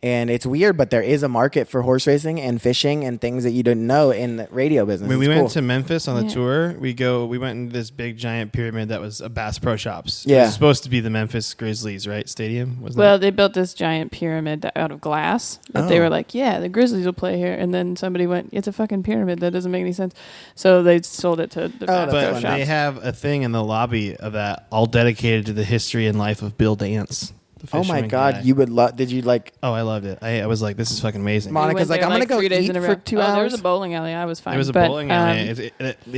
Speaker 1: And it's weird, but there is a market for horse racing and fishing and things that you didn't know in the radio business.
Speaker 3: When we went to Memphis on the tour, we went in this big giant pyramid that was a Bass Pro Shops.
Speaker 1: Yeah.
Speaker 3: It was supposed to be the Memphis Grizzlies, right? Stadium?
Speaker 2: They built this giant pyramid out of glass. But they were like, yeah, the Grizzlies will play here. And then somebody went, it's a fucking pyramid. That doesn't make any sense. So they sold it to the Bass Pro
Speaker 3: But
Speaker 2: Shops.
Speaker 3: they have a thing in the lobby of that all dedicated to the history and life of Bill Dance.
Speaker 1: Oh my God, you would love. Did you like?
Speaker 3: Oh, I loved it. I was like, this is fucking amazing.
Speaker 1: Monica's like, I'm gonna go eat for 2 hours.
Speaker 2: There was a bowling alley. I was fine.
Speaker 3: There was a bowling alley.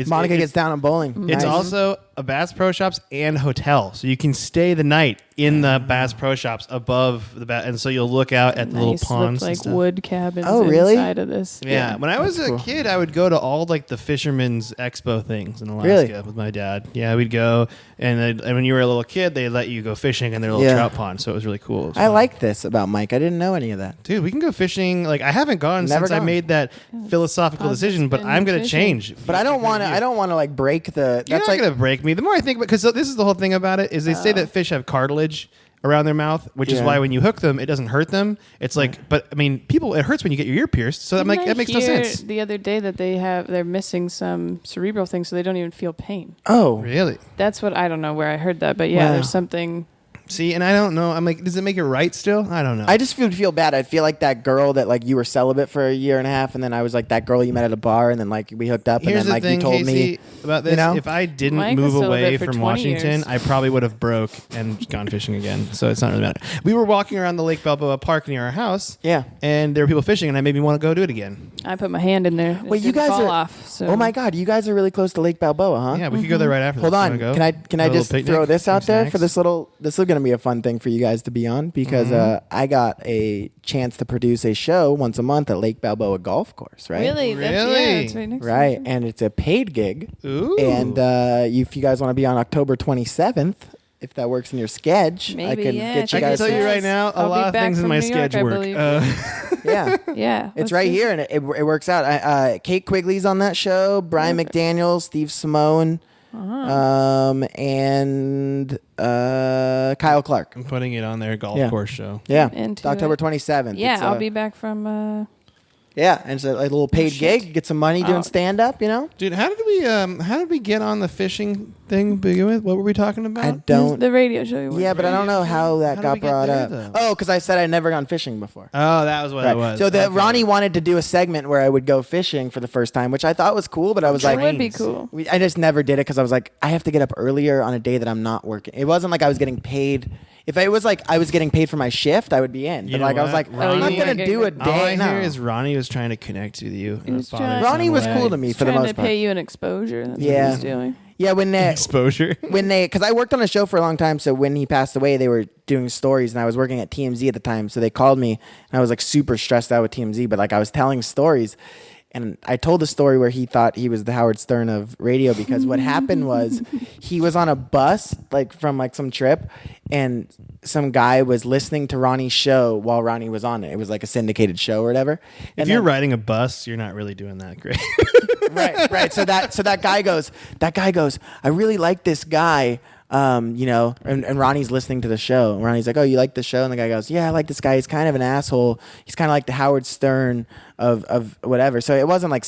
Speaker 1: Monica gets down on bowling.
Speaker 3: It's
Speaker 1: Nice.
Speaker 3: also a Bass Pro Shops and hotel, so you can stay the night in the Bass Pro Shops above the and so you'll look out at the little ponds,
Speaker 2: like
Speaker 3: and stuff.
Speaker 2: wood cabins.
Speaker 1: Oh, really?
Speaker 2: Inside of this.
Speaker 3: Yeah. When I was a kid, I would go to all like the Fisherman's Expo things in Alaska with my dad. Yeah, we'd go, and when you were a little kid, they let you go fishing in their little trout pond, so it was really cool.
Speaker 1: I like this about Mike. I didn't know any of that.
Speaker 3: Dude, we can go fishing. Like I haven't gone since I made that philosophical decision, but I'm gonna change.
Speaker 1: But I don't want to like break the.
Speaker 3: You're not gonna break me. The more I think about, because this is the whole thing about it, is they say that fish have cartilage around their mouth, which is why when you hook them, it doesn't hurt them. It's like, but I mean, it hurts when you get your ear pierced. So I'm like, that makes no sense.
Speaker 2: The other day that they're missing some cerebral things, so they don't even feel pain.
Speaker 1: Oh,
Speaker 3: really?
Speaker 2: That's what I don't know where I heard that, but there's something.
Speaker 3: See, and I don't know. I'm like, does it make it right still? I don't know.
Speaker 1: I just feel bad. I feel like that girl that like you were celibate for a year and a half, and then I was like that girl you met at a bar, and then like we hooked up,
Speaker 3: Here's
Speaker 1: and then like
Speaker 3: the thing,
Speaker 1: you told
Speaker 3: Casey,
Speaker 1: me
Speaker 3: about this.
Speaker 1: you know?
Speaker 3: If I didn't
Speaker 2: Mike
Speaker 3: move
Speaker 2: was
Speaker 3: away
Speaker 2: celibate for
Speaker 3: from
Speaker 2: 20
Speaker 3: Washington,
Speaker 2: years.
Speaker 3: I probably would have broke and gone fishing again. So it's not really matter. We were walking around the Lake Balboa Park near our house.
Speaker 1: Yeah.
Speaker 3: And there were people fishing, and I made me want to go do it again.
Speaker 2: I put my hand in there.
Speaker 1: Wait, you guys
Speaker 2: fall
Speaker 1: are
Speaker 2: off. So.
Speaker 1: Oh my God, you guys are really close to Lake Balboa, huh?
Speaker 3: Yeah, we could go there right after.
Speaker 1: Hold
Speaker 3: this.
Speaker 1: on,
Speaker 3: Wanna go?
Speaker 1: can I
Speaker 3: Have a
Speaker 1: just
Speaker 3: little picnic,
Speaker 1: throw this out
Speaker 3: some
Speaker 1: there for
Speaker 3: snacks?
Speaker 1: this is going to be a fun thing for you guys to be on because I got a chance to produce a show once a month at Lake Balboa Golf Course, right?
Speaker 2: Really?
Speaker 3: Really?
Speaker 2: That's right next
Speaker 1: Right,
Speaker 2: to me.
Speaker 1: and it's a paid gig.
Speaker 3: Ooh.
Speaker 1: And if you guys want to be on October 27th, if that works in your schedule, I
Speaker 2: Maybe,
Speaker 1: can
Speaker 2: yeah,
Speaker 1: get you
Speaker 3: I can
Speaker 1: guys.
Speaker 3: tell you right now, a
Speaker 2: I'll be
Speaker 3: lot of
Speaker 2: back
Speaker 3: things in
Speaker 2: from
Speaker 3: my
Speaker 2: New York,
Speaker 3: sketch
Speaker 2: I
Speaker 3: work.
Speaker 2: believe.
Speaker 1: Yeah.
Speaker 2: Yeah.
Speaker 1: It's
Speaker 2: let's
Speaker 1: right
Speaker 2: see.
Speaker 1: here, and it works out. Kate Quigley's on that show. Brian
Speaker 2: Perfect.
Speaker 1: McDaniel, Steve Simone, and Kyle Clark.
Speaker 3: I'm putting it on their golf
Speaker 1: Yeah.
Speaker 3: course show.
Speaker 1: Yeah,
Speaker 2: Into
Speaker 1: it's October
Speaker 2: it.
Speaker 1: 27th.
Speaker 2: Yeah,
Speaker 1: It's,
Speaker 2: I'll be back from.
Speaker 1: Yeah, and it's a little paid
Speaker 2: shit.
Speaker 1: gig. Get some money doing
Speaker 2: Oh.
Speaker 1: stand up. You know.
Speaker 3: Dude, how did we get on the fishing thing to begin with? What were we talking about?
Speaker 1: I don't.
Speaker 2: The radio show you were
Speaker 1: Yeah, but I don't know how that
Speaker 3: How did
Speaker 1: got
Speaker 3: we get
Speaker 1: brought
Speaker 3: there,
Speaker 1: up.
Speaker 3: though?
Speaker 1: Oh, because I said I'd never gone fishing before.
Speaker 3: Oh, that was what it was.
Speaker 1: So
Speaker 3: Okay.
Speaker 1: Ronnie wanted to do a segment where I would go fishing for the first time, which I thought was cool, but I was
Speaker 2: It
Speaker 1: like,
Speaker 2: would be cool.
Speaker 1: I just never did it because I was like, I have to get up earlier on a day that I'm not working. It wasn't like I was getting paid. If it was like I was getting paid for my shift, I would be in.
Speaker 3: You
Speaker 1: But
Speaker 3: know
Speaker 1: like I was
Speaker 3: what?
Speaker 1: like, I'm not
Speaker 3: Ronnie-
Speaker 1: gonna do a
Speaker 3: All I
Speaker 1: day. No.
Speaker 3: hear is Ronnie was trying to connect with you.
Speaker 2: He
Speaker 3: in a
Speaker 2: was
Speaker 3: father-son
Speaker 1: Ronnie was
Speaker 3: way.
Speaker 1: cool to me
Speaker 2: He's
Speaker 1: for the
Speaker 2: trying
Speaker 1: most
Speaker 2: to
Speaker 1: part.
Speaker 2: pay you an exposure. That's
Speaker 1: Yeah.
Speaker 2: what he's doing.
Speaker 1: Yeah, when they
Speaker 3: Exposure.
Speaker 1: because I worked on a show for a long time, so when he passed away, they were doing stories, and I was working at TMZ at the time, so they called me, and I was like super stressed out with TMZ, but like I was telling stories. And I told a story where he thought he was the Howard Stern of radio because what happened was he was on a bus like from like some trip and some guy was listening to Ronnie's show while Ronnie was on it. It was like a syndicated show or whatever.
Speaker 3: If
Speaker 1: And
Speaker 3: you're
Speaker 1: then-
Speaker 3: riding a bus, you're not really doing that great.
Speaker 1: right. So that guy goes, I really like this guy. And Ronnie's listening to the show. And Ronnie's like, oh, you like the show? And the guy goes, yeah, I like this guy. He's kind of an asshole. He's kind of like the Howard Stern of whatever. So it wasn't like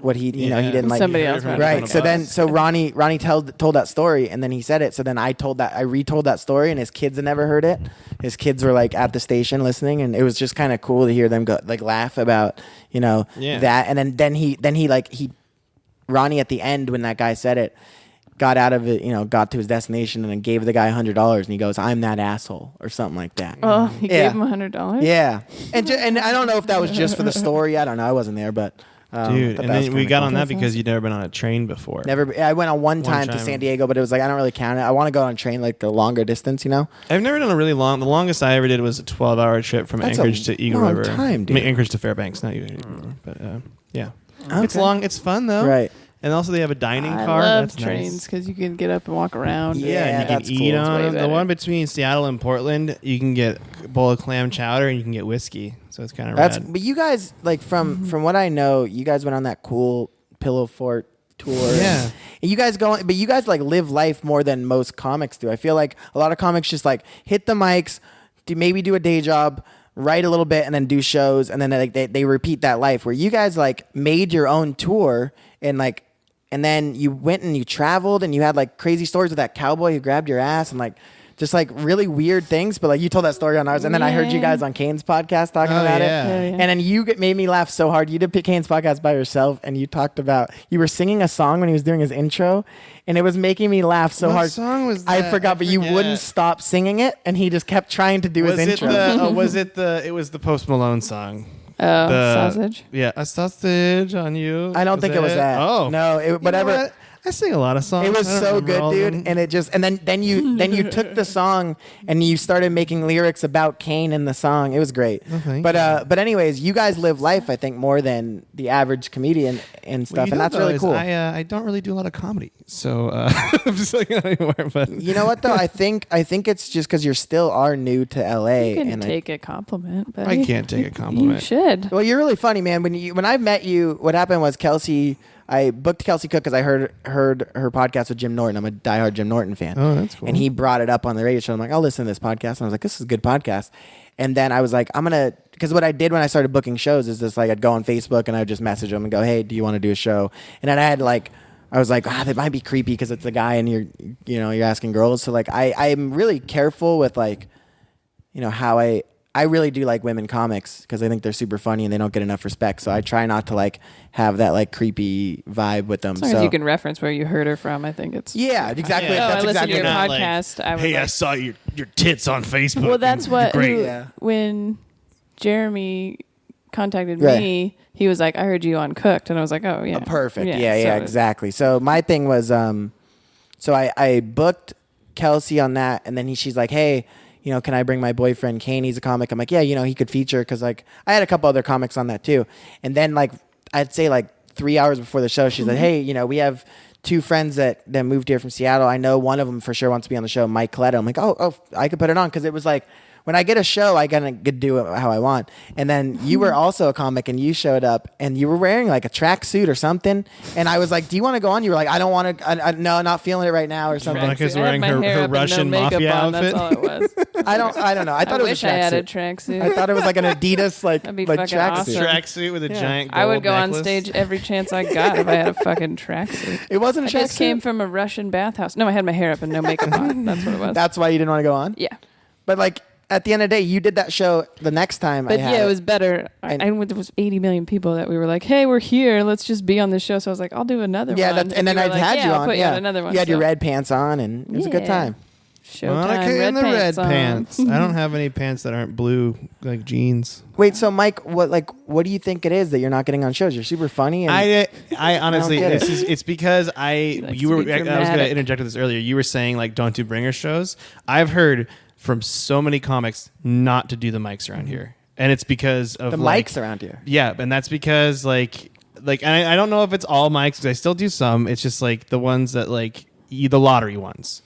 Speaker 1: what he, he didn't like.
Speaker 2: Somebody else might have
Speaker 1: Right.
Speaker 2: been
Speaker 1: So
Speaker 2: a
Speaker 1: then,
Speaker 2: bus.
Speaker 1: so Ronnie told that story and then he said it. So then I retold that story and his kids had never heard it. His kids were like at the station listening and it was just kind of cool to hear them go like laugh about, that. And then Ronnie at the end when that guy said it, got out of it, got to his destination and then gave the guy $100 and he goes, I'm that asshole or something like that.
Speaker 2: Oh, he
Speaker 1: Yeah.
Speaker 2: gave him $100.
Speaker 1: Yeah. And I don't know if that was just for the story. I don't know. I wasn't there, but
Speaker 3: Dude,
Speaker 1: but
Speaker 3: and
Speaker 1: that was
Speaker 3: then we
Speaker 1: kinda
Speaker 3: got
Speaker 1: cool.
Speaker 3: on that because you'd never been on a train before.
Speaker 1: I went on one time to
Speaker 3: time.
Speaker 1: San Diego, but it was like I don't really count it. I want to go on a train like the longer distance,
Speaker 3: I've never done a really long. The longest I ever did was a 12-hour trip from
Speaker 1: That's a
Speaker 3: Anchorage to Eagle
Speaker 1: long
Speaker 3: River.
Speaker 1: time, dude.
Speaker 3: I mean, Anchorage to Fairbanks, not Eagle River, but yeah. It's
Speaker 1: Okay.
Speaker 3: long. It's fun though.
Speaker 1: Right.
Speaker 3: And also they have a dining
Speaker 2: I
Speaker 3: car.
Speaker 2: love
Speaker 3: That's
Speaker 2: trains
Speaker 3: nice.
Speaker 2: because you can get up and walk around.
Speaker 1: Yeah,
Speaker 3: and you
Speaker 1: that's
Speaker 3: can
Speaker 1: cool.
Speaker 3: eat
Speaker 1: It's
Speaker 3: on
Speaker 2: way
Speaker 3: them. The
Speaker 2: better.
Speaker 3: one between Seattle and Portland, you can get a bowl of clam chowder and you can get whiskey. So it's kind of
Speaker 1: That's
Speaker 3: rad.
Speaker 1: but you guys like from what I know, you guys went on that cool Pillow Fort tour.
Speaker 3: Yeah.
Speaker 1: And you guys like live life more than most comics do. I feel like a lot of comics just like hit the mics, maybe do a day job, write a little bit and then do shows and then they repeat that life where you guys like made your own tour and then you went and you traveled and you had like crazy stories with that cowboy who grabbed your ass and like just like really weird things. But like you told that story on ours and then I heard you
Speaker 2: Yeah.
Speaker 1: guys on Kane's podcast talking
Speaker 3: Oh,
Speaker 1: about
Speaker 3: yeah.
Speaker 1: it.
Speaker 2: Yeah, yeah.
Speaker 1: And then you made me laugh so hard. You did Kane's podcast by yourself and you talked about, you were singing a song when he was doing his intro and it was making me laugh so
Speaker 3: What
Speaker 1: hard.
Speaker 3: song was
Speaker 1: I
Speaker 3: that?
Speaker 1: forgot, but you
Speaker 3: forget.
Speaker 1: wouldn't stop singing it and he just kept trying to do
Speaker 3: Was
Speaker 1: his
Speaker 3: it
Speaker 1: intro.
Speaker 3: it was the Post Malone song.
Speaker 2: Oh,
Speaker 3: The-
Speaker 2: sausage.
Speaker 3: Yeah, a sausage on you.
Speaker 1: I don't think it was that.
Speaker 3: Oh.
Speaker 1: No,
Speaker 3: You know
Speaker 1: whatever.
Speaker 3: what? I sing a lot of songs.
Speaker 1: It was
Speaker 3: I don't
Speaker 1: so
Speaker 3: remember
Speaker 1: good,
Speaker 3: all of
Speaker 1: dude.
Speaker 3: them.
Speaker 1: And it just and then you took the song and you started making lyrics about Kane in the song. It was great.
Speaker 3: Oh, thank
Speaker 1: But anyways, you guys live life I think more than the average comedian and
Speaker 3: What
Speaker 1: stuff,
Speaker 3: you
Speaker 1: and
Speaker 3: know,
Speaker 1: that's
Speaker 3: though,
Speaker 1: really
Speaker 3: is
Speaker 1: cool.
Speaker 3: I don't really do a lot of comedy, so I'm just like not anymore. But
Speaker 1: You know what though? I think it's just because you still are new to LA,
Speaker 2: You can
Speaker 1: and
Speaker 2: take a compliment, but
Speaker 3: I can't take a compliment.
Speaker 2: You should.
Speaker 1: well, you're really funny, man. When I met you, what happened was I booked Kelsey Cook because I heard her podcast with Jim Norton. I'm a diehard Jim Norton fan.
Speaker 3: Oh, that's cool.
Speaker 1: And he brought it up on the radio show. I'm like, I'll listen to this podcast. And I was like, this is a good podcast. And then I was like, because what I did when I started booking shows is just like I'd go on Facebook and I'd just message them and go, hey, do you want to do a show? And then I had like I was like, that might be creepy because it's a guy and you're asking girls. So like, I'm really careful with like, how I really do like women comics because I think they're super funny and they don't get enough respect. So I try not to like have that like creepy vibe with them.
Speaker 2: As long as you can reference where you heard her from, I think it's
Speaker 1: exactly.
Speaker 2: Yeah.
Speaker 1: That's
Speaker 2: I listened
Speaker 1: exactly
Speaker 2: to your
Speaker 1: right.
Speaker 2: podcast.
Speaker 3: I saw your tits on Facebook.
Speaker 2: Well, that's what
Speaker 3: great.
Speaker 2: When Jeremy contacted me, he was like, I heard you on Cooked, and I was like, oh yeah,
Speaker 1: perfect. Yeah, exactly. So my thing was, so I booked Kelsey on that, and then she's like, hey, can I bring my boyfriend Kane? He's a comic. I'm like, yeah, he could feature because like I had a couple other comics on that too. And then like I'd say like 3 hours before the show, she's like, hey, we have 2 friends that moved here from Seattle. I know one of them for sure wants to be on the show, Mike Coletta. I'm like, oh, I could put it on because it was like when I get a show, I gotta do it how I want. And then you were also a comic, and you showed up, and you were wearing like a tracksuit or something. And I was like, "Do you want to go on?" You were like, "I don't want to. No, not feeling it right now," or something.
Speaker 3: Monica's wearing her Russian mafia outfit.
Speaker 2: That's all it was.
Speaker 1: I don't know. I thought it was a tracksuit.
Speaker 2: I had a tracksuit.
Speaker 1: I thought it was like an Adidas like tracksuit.
Speaker 2: Awesome.
Speaker 3: Tracksuit with a giant gold
Speaker 2: I would go
Speaker 3: necklace.
Speaker 2: on stage every chance I got if I had a fucking tracksuit.
Speaker 1: It wasn't a tracksuit.
Speaker 2: I just came from a Russian bathhouse. No, I had my hair up and no makeup on. That's what it was.
Speaker 1: That's why you didn't want to go on?
Speaker 2: Yeah.
Speaker 1: But like at the end of the day, you did that show the next time.
Speaker 2: But it was better. There was 80 million people that we were like, hey, we're here. Let's just be on this show. So I was like, I'll do another one.
Speaker 1: And then I had you
Speaker 2: I'll
Speaker 1: on.
Speaker 2: put you on another one.
Speaker 1: You had your red pants on, and it was a good time.
Speaker 2: Showtime,
Speaker 3: Monica in the red
Speaker 2: on.
Speaker 3: pants. I don't have any pants that aren't blue, like jeans.
Speaker 1: Wait, so Mike, what do you think it is that you're not getting on shows? You're super funny. And
Speaker 3: I honestly, it's because
Speaker 2: I was
Speaker 3: going
Speaker 2: dramatic.
Speaker 3: to interject with this earlier. You were saying like don't do bringer shows. I've heard from so many comics not to do the mics around here, and it's because of
Speaker 1: the mics around here.
Speaker 3: Yeah, and that's because like I don't know if it's all mics because I still do some. It's just like the ones that like the lottery ones.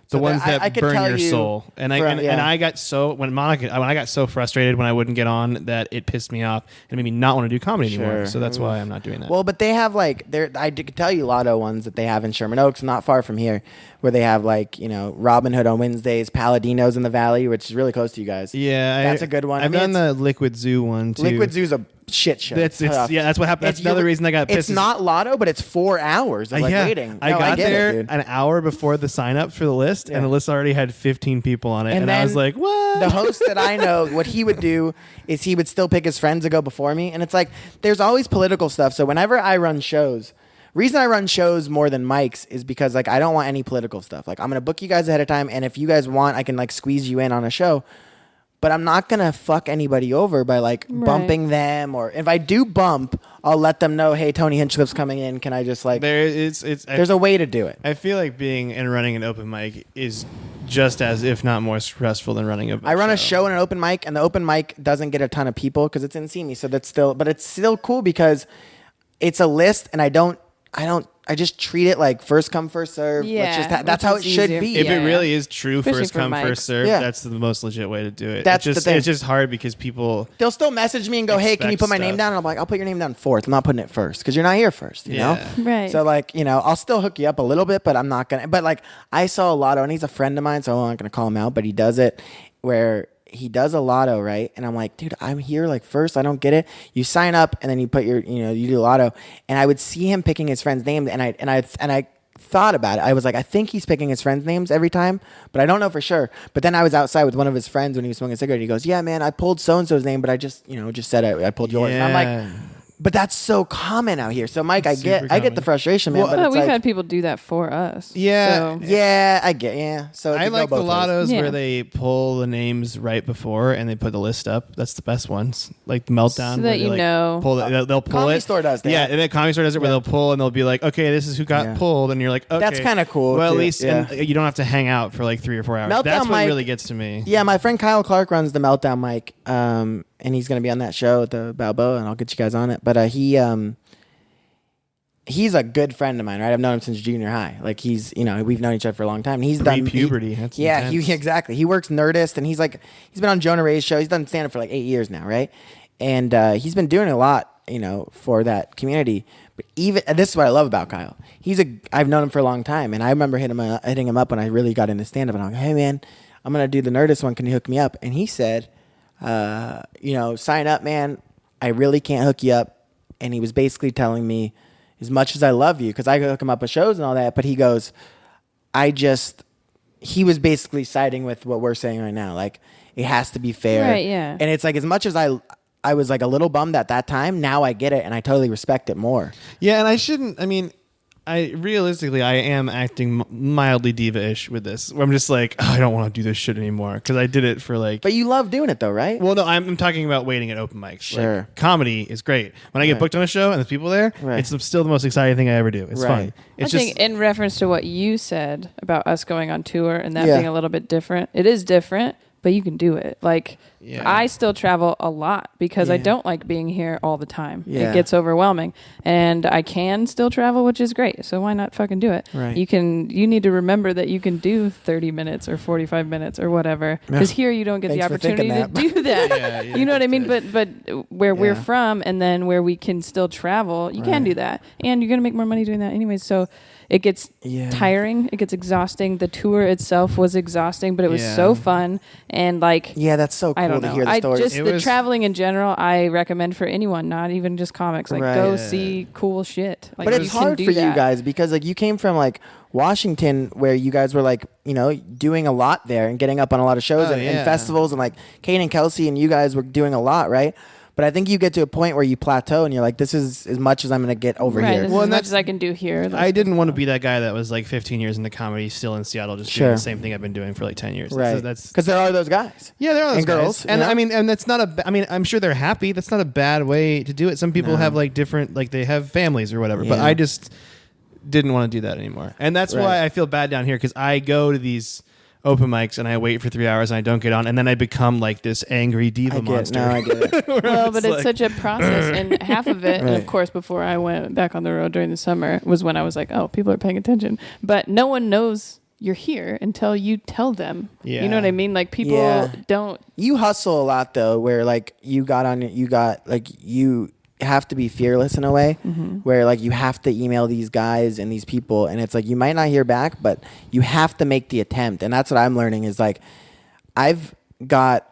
Speaker 3: The ones that burn your soul, and I got so when I got so frustrated when I wouldn't get on that it pissed me off and made me not want to do comedy anymore. So that's why I'm not doing that.
Speaker 1: Well, but they have I could tell you Lotto ones that they have in Sherman Oaks, not far from here, where they have Robin Hood on Wednesdays, Paladinos in the Valley, which is really close to you guys.
Speaker 3: Yeah,
Speaker 1: that's a good one.
Speaker 3: I've done the Liquid Zoo one too.
Speaker 1: Liquid Zoo's a shit show.
Speaker 3: That's what happened. That's another reason I got pissed.
Speaker 1: It's not Lotto, but it's 4 hours of waiting.
Speaker 3: I got there an hour before the sign up for the list, and the list already had 15 people on it, and I was like, what?
Speaker 1: The host that I know, what he would do is he would still pick his friends to go before me, and it's like there's always political stuff. So whenever I run shows, reason I run shows more than mics is because like I don't want any political stuff. Like I'm gonna book you guys ahead of time, and if you guys want, I can like squeeze you in on a show. But I'm not going to fuck anybody over by bumping them, or if I do bump, I'll let them know, hey, Tony Hinchcliffe's coming in. Can I just there's a way to do it.
Speaker 3: I feel like being and running an open mic is just as, if not more stressful than running a show.
Speaker 1: I run a show and an open mic, and the open mic doesn't get a ton of people because it's in Simi. So it's still cool because it's a list, and I just treat it like first come, first serve.
Speaker 2: Yeah,
Speaker 1: that's how it should be.
Speaker 3: If it really is true,
Speaker 2: especially
Speaker 3: first come, first serve, that's the most legit way to do it.
Speaker 1: That's the thing.
Speaker 3: It's just hard because people...
Speaker 1: They'll still message me and go, hey, can you put my name down? And I'm like, I'll put your name down fourth. I'm not putting it first because you're not here first, you know?
Speaker 2: Right.
Speaker 1: So I'll still hook you up a little bit, but I'm not going to. But I saw a Lotto, and he's a friend of mine, so I'm not going to call him out, but he does it where... He does a Lotto, right? And I'm like, dude, I'm here first. I don't get it. You sign up and then you put your, you do Lotto. And I would see him picking his friends' names, and I thought about it. I was like, I think he's picking his friends' names every time, but I don't know for sure. But then I was outside with one of his friends when he was smoking a cigarette. He goes, yeah, man, I pulled so and so's name, but I just said I pulled yours. And I'm like, but that's so common out here. So Mike, I get the frustration, man. But
Speaker 2: we've had people do that for us.
Speaker 3: Yeah,
Speaker 1: so. I get. Yeah, so
Speaker 3: I like the Lottos where they pull the names right before and they put the list up. That's the best ones. Like the Meltdown,
Speaker 2: so that
Speaker 3: they'll pull
Speaker 1: Comedy
Speaker 3: it.
Speaker 1: Store does that.
Speaker 3: Yeah, and then Comedy Store does it where they'll pull and they'll be like, okay, this is who got pulled, and you're like, okay,
Speaker 1: that's kind of cool.
Speaker 3: Well,
Speaker 1: too.
Speaker 3: at least and you don't have to hang out for 3 or 4 hours.
Speaker 1: Meltdown
Speaker 3: that's what
Speaker 1: Mike,
Speaker 3: really gets to me.
Speaker 1: Yeah, my friend Kyle Clark runs the Meltdown Mike, and he's going to be on that show at the Balboa, and I'll get you guys on it. But he's a good friend of mine, right? I've known him since junior high. He's, we've known each other for a long time. And he's done
Speaker 3: puberty.
Speaker 1: Exactly. He works Nerdist, and he's been on Jonah Ray's show. He's done stand up for 8 years now, right? And he's been doing a lot, for that community. But this is what I love about Kyle. I've known him for a long time, and I remember hitting him up when I really got into stand up, and I'm like, hey man, I'm gonna do the Nerdist one. Can you hook me up? And he said, sign up, man. I really can't hook you up. And he was basically telling me, as much as I love you, because I hook him up with shows and all that, but he goes, he was basically siding with what we're saying right now. Like, it has to be fair.
Speaker 2: Right, yeah.
Speaker 1: And it's like, as much as I was like a little bummed at that time, now I get it and I totally respect it more.
Speaker 3: Yeah, and I realistically am acting mildly diva-ish with this. Where I'm just like, I don't want to do this shit anymore because I did it for like.
Speaker 1: But you love doing it though, right?
Speaker 3: Well, no, I'm talking about waiting at open mics.
Speaker 1: Sure.
Speaker 3: Like, comedy is great. When I get booked on a show and there's people there, it's still the most exciting thing I ever do. It's fun. It's
Speaker 2: I think in reference to what you said about us going on tour and that being a little bit different, it is different. But you can do it. Like, I still travel a lot because I don't like being here all the time. It gets overwhelming. And I can still travel, which is great. So why not fucking do it?
Speaker 1: Right.
Speaker 2: You need to remember that you can do 30 minutes or 45 minutes or whatever. Because here you don't get the opportunity to do that. You know what I mean? But where we're from and then where we can still travel, you can do that. And you're going to make more money doing that anyways. So it gets tiring. It gets exhausting. The tour itself was exhausting, but it was so fun. And like,
Speaker 1: that's so cool to hear the stories.
Speaker 2: The traveling in general, I recommend for anyone, not even just comics. Like, go see cool shit. Like,
Speaker 1: but it's hard for you guys because like you came from like Washington, where you guys were like, you know, doing a lot there and getting up on a lot of shows and festivals, and like Kane and Kelsey and you guys were doing a lot, right? But I think you get to a point where you plateau and you're like, this is as much as I'm going to get over here.
Speaker 2: This is as much as I can do here.
Speaker 3: I didn't want to be that guy that was like 15 years into comedy, still in Seattle, just doing the same thing I've been doing for like 10 years.
Speaker 1: Right. Because there are those guys.
Speaker 3: Yeah, there are those
Speaker 1: and
Speaker 3: guys.
Speaker 1: girls.
Speaker 3: And I mean, and that's not I'm sure they're happy. That's not a bad way to do it. Some people have like different, like they have families or whatever. But I just didn't want to do that anymore. And that's why I feel bad down here, because I go to these open mics and I wait for 3 hours and I don't get on, and then I become like this angry diva monster.
Speaker 1: No, I get it.
Speaker 2: Well, but it's such a process, and half of it, and of course, before I went back on the road during the summer, was when I was like, oh, people are paying attention. But no one knows you're here until you tell them. Yeah. You know what I mean? Like, people don't.
Speaker 1: You hustle a lot though, where like you have to be fearless in a way, where like you have to email these guys and these people, and it's like you might not hear back, but you have to make the attempt. And that's what I'm learning is like, I've got,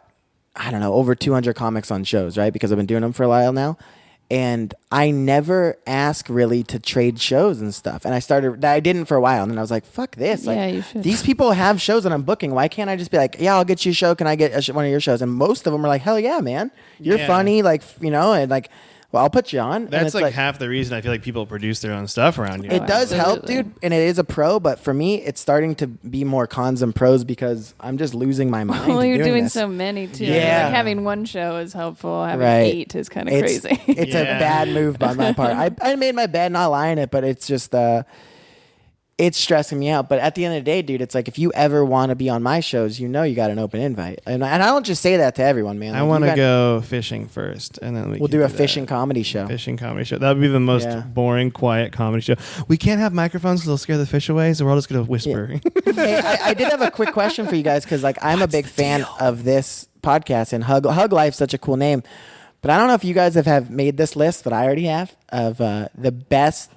Speaker 1: I don't know, over 200 comics on shows, right? Because I've been doing them for a while now. And I never ask really to trade shows and stuff. And I didn't for a while. And then I was like, fuck this. Like,
Speaker 2: you should.
Speaker 1: These people have shows that I'm booking. Why can't I just be like, yeah, I'll get you a show. Can I get one of your shows? And most of them are like, hell yeah, man. You're funny. Like, you know, and like, well, I'll put you on.
Speaker 3: That's like half the reason I feel like people produce their own stuff around you.
Speaker 1: It does help, dude. And it is a pro. But for me, it's starting to be more cons than pros because I'm just losing my mind.
Speaker 2: Well, you're doing
Speaker 1: this.
Speaker 2: so many, too.
Speaker 1: Yeah.
Speaker 2: Like, having one show is helpful. Having 8 is kind of crazy.
Speaker 1: It's a bad move by my part. I made my bed, not lying it, but it's just... it's stressing me out. But at the end of the day, dude, it's like if you ever want to be on my shows, you know you got an open invite. And I don't just say that to everyone, man. Like,
Speaker 3: I want to go fishing first, and then
Speaker 1: we'll do a fishing comedy show.
Speaker 3: Fishing comedy show. That would be the most boring, quiet comedy show. We can't have microphones because they'll scare the fish away, so we're all just going to whisper.
Speaker 1: Yeah. Hey, I did have a quick question for you guys because like I'm a big fan of this podcast, and Hug Life's such a cool name. But I don't know if you guys have made this list that I already have of the best...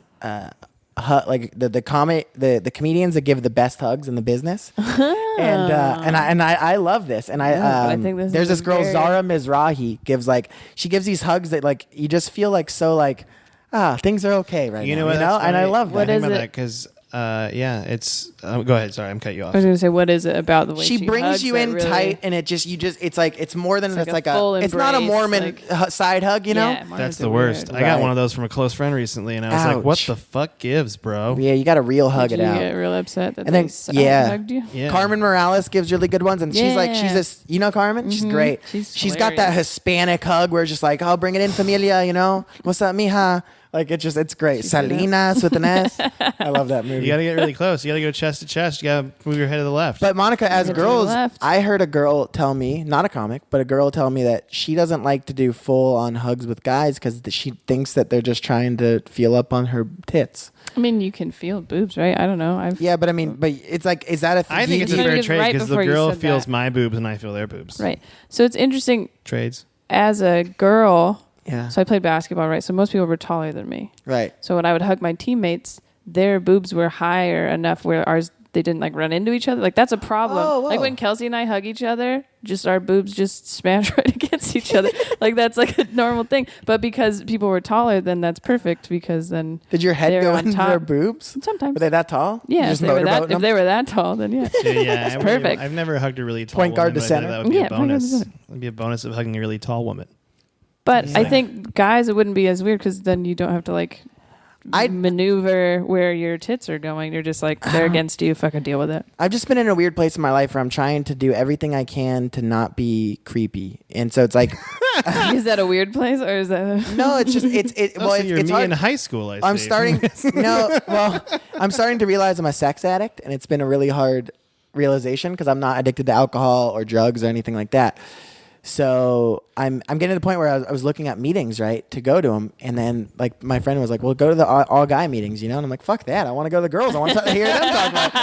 Speaker 1: like the comedians that give the best hugs in the business, and I love this, and I think there's this girl Zara Mizrahi she gives these hugs that like you just feel like so like things are okay right now, you know, and I love that.
Speaker 3: What is it? Because it's go ahead. Sorry, I'm cutting you off.
Speaker 2: I was going to say, what is it about the way
Speaker 1: she brings you in really tight, and it's like it's more than it's like a it's not a Mormon side hug, you know.
Speaker 3: That's the worst. I got one of those from a close friend recently, and I was like, "What the fuck gives, bro?"
Speaker 1: Yeah, you got to real hug
Speaker 2: it
Speaker 1: out.
Speaker 2: You get real upset that
Speaker 1: and then
Speaker 2: hugged you.
Speaker 1: Yeah. Carmen Morales gives really good ones, and she's this, you know, Carmen. She's great. She's got that Hispanic hug where it's just like, "Oh, bring it in, familia," you know. What's up, mija? Like it's great. Salinas with an S. I love that movie.
Speaker 3: You got to get really close. You got to go chest to chest. You got to move your head to the left.
Speaker 1: But Monica, as girls, I heard a girl tell me, not a comic, but a girl tell me that she doesn't like to do full on hugs with guys because she thinks that they're just trying to feel up on her tits.
Speaker 2: I mean, you can feel boobs, right? I don't know.
Speaker 1: But it's like, is that a thing?
Speaker 3: I think it's a fair trade because the girl feels my boobs and I feel their boobs.
Speaker 2: Right. So it's interesting.
Speaker 3: Trades.
Speaker 2: As a girl...
Speaker 1: Yeah.
Speaker 2: So I played basketball, right? So most people were taller than me.
Speaker 1: Right.
Speaker 2: So when I would hug my teammates, their boobs were higher enough where ours they didn't like run into each other. Like that's a problem.
Speaker 1: Oh,
Speaker 2: like when Kelsey and I hug each other, just our boobs just smash right against each other. Like that's like a normal thing. But because people were taller, then that's perfect because then
Speaker 1: did your head go into their boobs?
Speaker 2: Sometimes.
Speaker 1: Were they that tall?
Speaker 2: Yeah, if they were that tall, then yeah.
Speaker 3: Yeah,
Speaker 2: it's perfect.
Speaker 3: I've never hugged a really tall
Speaker 1: Point guard
Speaker 3: woman,
Speaker 1: to center.
Speaker 3: that would be a bonus. It'd be a bonus of hugging a really tall woman.
Speaker 2: But I think guys, it wouldn't be as weird because then you don't have to like maneuver where your tits are going. You're just like, they're against you. Fucking deal with it.
Speaker 1: I've just been in a weird place in my life where I'm trying to do everything I can to not be creepy. And so it's like...
Speaker 2: Is that a weird place or is that...
Speaker 1: No, it's just... it's
Speaker 3: hard. In high school,
Speaker 1: I'm starting to realize I'm a sex addict, and it's been a really hard realization because I'm not addicted to alcohol or drugs or anything like that. So I'm getting to the point where I was looking at meetings, right, to go to them, and then like my friend was like, "Well, go to the all guy meetings, you know." And I'm like, "Fuck that! I want to go to the girls. I want to hear them talk about it."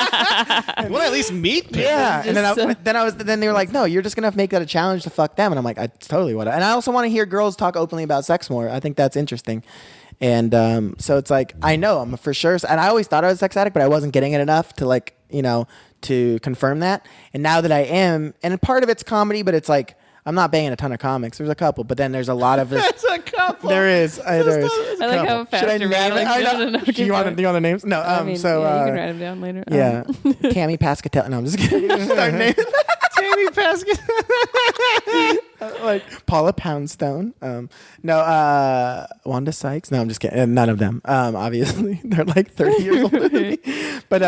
Speaker 3: I want to at least meet people.
Speaker 1: Yeah, and then they were like, "No, you're just gonna have to make that a challenge to fuck them." And I'm like, "I totally would." And I also want to hear girls talk openly about sex more. I think that's interesting. And so it's like I know I'm for sure, and I always thought I was a sex addict, but I wasn't getting it enough to like to confirm that. And now that I am, and part of it's comedy, but it's like. I'm not banging a ton of comics. There's a couple, but then there's a lot of...
Speaker 3: That's a couple.
Speaker 1: There is. There is.
Speaker 2: I like how fast you're reading.
Speaker 1: No. Do you want the names? No.
Speaker 2: I mean,
Speaker 1: so
Speaker 2: you can write them down later.
Speaker 1: Yeah. Tammy Pascatelli. No, I'm just kidding. Start naming.
Speaker 3: Tammy Pascatelli.
Speaker 1: Like Paula Poundstone. No. Wanda Sykes. No, I'm just kidding. None of them. Obviously, they're like 30 years older than me. But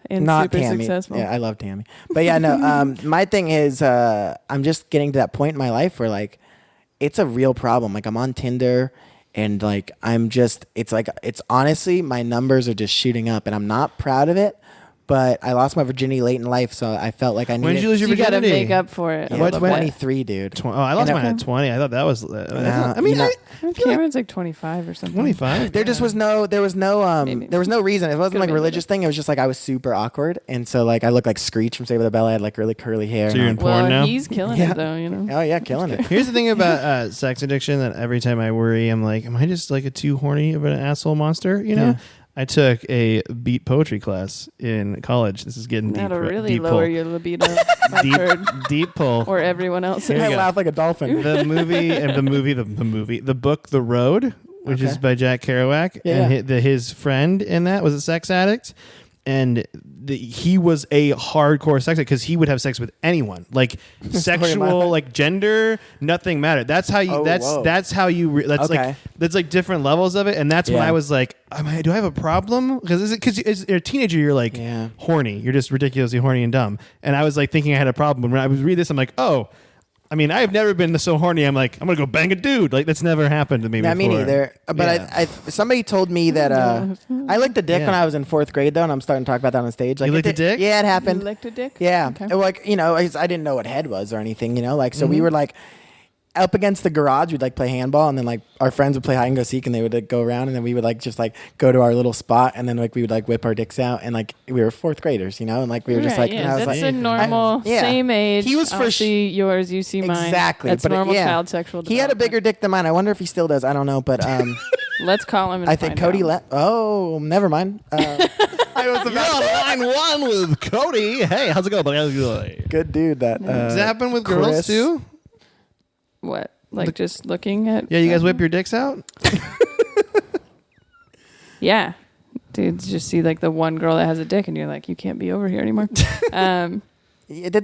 Speaker 2: and
Speaker 1: not
Speaker 2: super
Speaker 1: Tammy.
Speaker 2: Successful.
Speaker 1: Yeah, I love Tammy. But yeah, no. My thing is, I'm just getting to that point in my life where like, it's a real problem. Like I'm on Tinder, and like it's honestly my numbers are just shooting up, and I'm not proud of it. But I lost my virginity late in life, so I felt like I needed...
Speaker 3: When did you lose your virginity?
Speaker 2: You got to make up for it.
Speaker 1: Yeah, 23, dude.
Speaker 3: I lost mine at 20. I thought that was...
Speaker 2: Cameron's like 25 or something.
Speaker 3: 25?
Speaker 1: There was no reason. It wasn't like a religious thing. It was just like I was super awkward. And so like I looked like Screech from Saved by the Bell. I had like really curly hair.
Speaker 3: So you're in porn now?
Speaker 2: He's killing it though, you know?
Speaker 1: Oh yeah, killing it.
Speaker 3: Here's the thing about sex addiction that every time I worry, I'm like, am I just like a too horny of an asshole monster? You know? Yeah. I took a beat poetry class in college. This is getting deep.
Speaker 2: That'll really lower your libido.
Speaker 3: Deep pull.
Speaker 2: Or everyone else.
Speaker 1: I laugh like a dolphin.
Speaker 3: The book, The Road, which is by Jack Kerouac, and his friend in that was a sex addict, and he was a hardcore sex addict because he would have sex with anyone, like sexual, like gender, nothing mattered. That's how you. That's like different levels of it, and that's when I was like, do I have a problem? Because as a teenager, you're like horny. You're just ridiculously horny and dumb. And I was like thinking I had a problem. When I was reading this, I'm like, oh. I mean, I've never been so horny. I'm like, I'm gonna go bang a dude. Like that's never happened to me before.
Speaker 1: Me neither. But I somebody told me that I licked a dick when I was in 4th grade though, and I'm starting to talk about that on stage. Like,
Speaker 3: you licked a dick?
Speaker 1: Yeah, it happened.
Speaker 2: You licked a dick?
Speaker 1: Yeah.
Speaker 2: Okay.
Speaker 1: Like I didn't know what head was or anything. Like so we were like up against the garage. We'd like play handball, and then like our friends would play hide and go seek, and they would like go around, and then we would like just like go to our little spot, and then like we would like whip our dicks out, and like we were 4th graders, and like we were just like, and I was
Speaker 2: that's
Speaker 1: like,
Speaker 2: a normal same age.
Speaker 1: He was
Speaker 2: I'll see yours, you see mine.
Speaker 1: Exactly,
Speaker 2: that's normal child sexual development.
Speaker 1: He had a bigger dick than mine. I wonder if he still does. I don't know, but
Speaker 2: let's call him. And
Speaker 1: I think Cody left. Oh, never mind.
Speaker 3: I was on line 1 with Cody. Hey, how's it going, buddy?
Speaker 1: Good dude. Does
Speaker 3: that happen with girls too?
Speaker 2: What? Like just looking at...
Speaker 3: Yeah, you guys whip your dicks out?
Speaker 2: Yeah. Dudes just see like the one girl that has a dick and you're like, you can't be over here anymore.
Speaker 1: Did that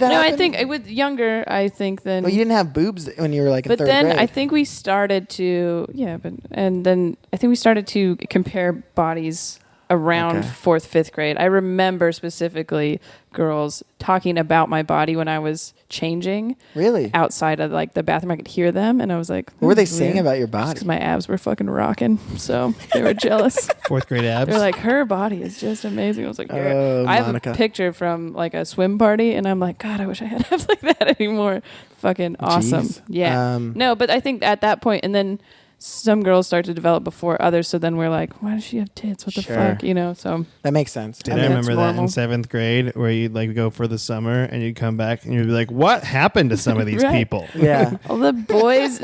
Speaker 1: happen?
Speaker 2: I think with younger, I think then...
Speaker 1: Well, you didn't have boobs when you were like in 3rd grade.
Speaker 2: But then I think we started to... Yeah, and then I think we started to compare bodies around 4th, 5th grade. I remember specifically girls talking about my body when I was changing.
Speaker 1: Really?
Speaker 2: Outside of like the bathroom, I could hear them, and I was like,
Speaker 1: "What were they saying about your body?"
Speaker 2: Because my abs were fucking rocking, so they were jealous.
Speaker 3: 4th grade abs.
Speaker 2: They're like, her body is just amazing. I was like,
Speaker 1: oh,
Speaker 2: I have
Speaker 1: Monica.
Speaker 2: a picture from like a swim party, and I'm like, God, I wish I had abs like that anymore. Fucking awesome.
Speaker 1: Jeez.
Speaker 2: Yeah. No, but I think at that point, and then some girls start to develop before others, so then we're like, why does she have tits? What the fuck? So
Speaker 1: that makes sense.
Speaker 3: I remember that in 7th grade where you'd like go for the summer and you'd come back and you'd be like, what happened to some of these people?
Speaker 1: Yeah.
Speaker 2: All the boys,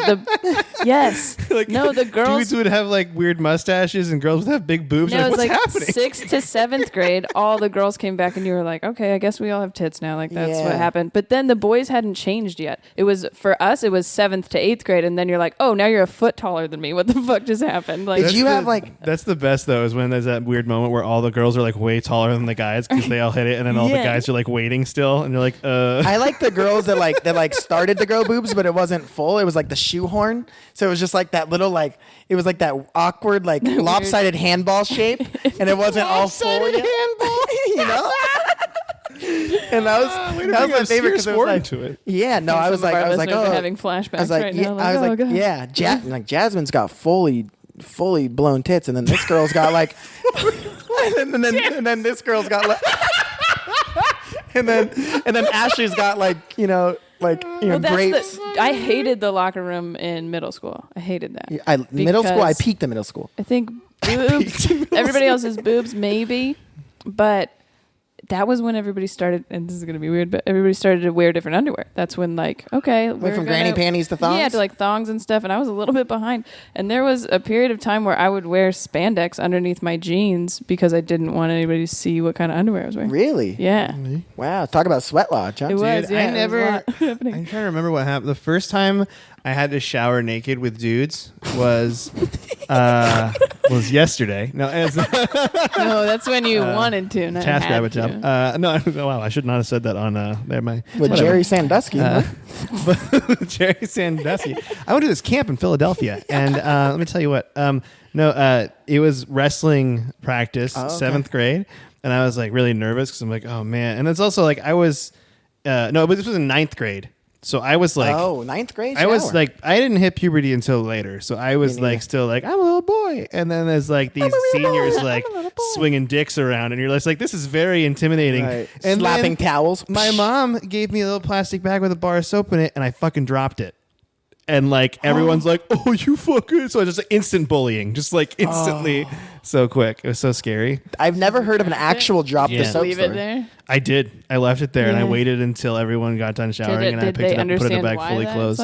Speaker 2: Yes.
Speaker 3: Like,
Speaker 2: no, the girls.
Speaker 3: Dudes would have like weird mustaches and girls would have big boobs.
Speaker 2: No,
Speaker 3: like,
Speaker 2: it was
Speaker 3: what's
Speaker 2: like
Speaker 3: happening?
Speaker 2: 6th to 7th grade. All the girls came back, and you were like, okay, I guess we all have tits now. Like that's what happened. But then the boys hadn't changed yet. It was for us. It was 7th to 8th grade, and then you're like, oh, now you're a foot taller than me. What the fuck just happened? Like,
Speaker 1: Did you have like?
Speaker 3: That's the best though. Is when there's that weird moment where all the girls are like way taller than the guys because they all hit it, and then all the guys are like waiting still, and you're like,
Speaker 1: I like the girls that started to grow boobs, but it wasn't full. It was like the shoehorn, so it was just like that little like it was like that awkward like lopsided handball shape, and it wasn't all full. Handball, you know. And that was my favorite because it was like, yeah, no, I was like, oh,
Speaker 2: having flashbacks
Speaker 1: I was like,
Speaker 2: right
Speaker 1: yeah,
Speaker 2: now.
Speaker 1: I was like, yeah, like Jasmine's got fully blown tits, and then this girl's got like, and then this girl's got like, and then Ashley's got like, grapes.
Speaker 2: I hated the locker room in middle school. I hated that.
Speaker 1: Middle school, I peaked in middle school.
Speaker 2: I think boobs. Everybody else's boobs, maybe, but that was when everybody started, and this is going to be weird, but everybody started to wear different underwear. That's when, like, okay.
Speaker 1: Went from granny panties to thongs?
Speaker 2: Yeah, to like thongs and stuff, and I was a little bit behind. And there was a period of time where I would wear spandex underneath my jeans because I didn't want anybody to see what kind of underwear I was wearing.
Speaker 1: Really?
Speaker 2: Yeah.
Speaker 1: Wow. Talk about sweat lodge, huh?
Speaker 2: It was, yeah.
Speaker 3: I'm trying to remember what happened. The first time I had to shower naked with dudes was yesterday. No,
Speaker 2: no, that's when you wanted to. Not
Speaker 3: task rabbit
Speaker 2: to.
Speaker 3: job. No, wow, I should not have said that on there.
Speaker 1: With Jerry Sandusky.
Speaker 3: Jerry Sandusky. I went to this camp in Philadelphia, and let me tell you what. It was wrestling practice, 7th grade, and I was like really nervous because I'm like, oh man, and it's also like I was but this was in 9th grade. So I was like,
Speaker 1: 9th grade?
Speaker 3: I was like, I didn't hit puberty until later. So I was like, still like, I'm a little boy. And then there's like these seniors like swinging dicks around. And you're just like, this is very intimidating.
Speaker 1: Right.
Speaker 3: And
Speaker 1: slapping towels.
Speaker 3: My mom gave me a little plastic bag with a bar of soap in it. And I fucking dropped it. And like everyone's like, oh, you fucking. So I just like, instant bullying, just like instantly, so quick. It was so scary.
Speaker 1: I've never heard of an actual drop the soap
Speaker 2: Leave
Speaker 1: story.
Speaker 2: it there.
Speaker 3: I did. I left it there and I waited until everyone got done showering and I picked it up and put it in a bag fully closed.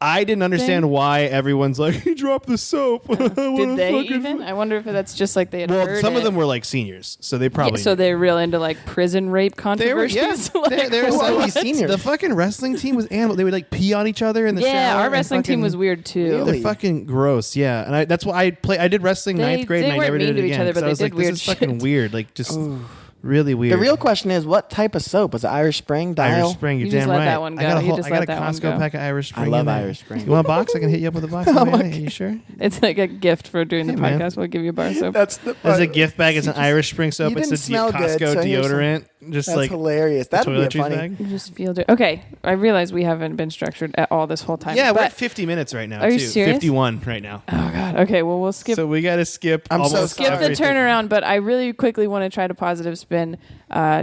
Speaker 3: I didn't understand why everyone's like, he dropped the soap.
Speaker 2: Did they even? I wonder if that's just like they had heard
Speaker 3: some of
Speaker 2: it.
Speaker 3: them were like seniors, so they probably
Speaker 2: so they're real into like prison rape controversies.
Speaker 3: They were
Speaker 1: What?
Speaker 3: seniors. The fucking wrestling team was animal. They would like pee on each other in the shower.
Speaker 2: Yeah, our wrestling team was weird too.
Speaker 1: Really?
Speaker 3: They're fucking gross. Yeah, and that's why I did wrestling 9th grade, and I never did it again.
Speaker 2: Other, but
Speaker 3: I was like, this is fucking weird. Like just. Really weird.
Speaker 1: The real question is, what type of soap? Was it Irish Spring? Dial?
Speaker 3: Irish Spring, you're
Speaker 2: You
Speaker 3: damn
Speaker 2: just let
Speaker 3: right.
Speaker 2: that one go.
Speaker 3: I got
Speaker 2: You just
Speaker 3: I got
Speaker 2: let
Speaker 3: a
Speaker 2: that one
Speaker 3: Costco
Speaker 2: go.
Speaker 3: pack of Irish Spring.
Speaker 1: I love
Speaker 3: in there.
Speaker 1: Irish Spring.
Speaker 3: You want a box? I can hit you up with a box. Are you sure?
Speaker 2: It's like a gift for doing the
Speaker 3: man.
Speaker 2: podcast. We'll give you a bar of soap.
Speaker 1: That's the
Speaker 3: There's a gift bag. It's an Irish Spring soap.
Speaker 1: you
Speaker 3: It's
Speaker 1: didn't
Speaker 3: a
Speaker 1: smell
Speaker 3: Costco
Speaker 1: good, so here's
Speaker 3: deodorant. Just
Speaker 1: That's
Speaker 3: like
Speaker 1: hilarious. That'd be
Speaker 3: toiletries
Speaker 1: funny.
Speaker 3: bag.
Speaker 2: You just feel it. Okay, I realize we haven't been structured at all this whole time.
Speaker 3: Yeah, we're
Speaker 2: but
Speaker 3: at 50 minutes right now.
Speaker 2: Are you
Speaker 3: too.
Speaker 2: serious?
Speaker 3: 51 right now.
Speaker 2: Oh God. Okay. Well, we'll skip.
Speaker 3: So we got to skip.
Speaker 1: I'm so
Speaker 3: almost
Speaker 1: sorry.
Speaker 2: Skip the
Speaker 3: everything.
Speaker 2: turnaround, but I really quickly want to try to positive spin.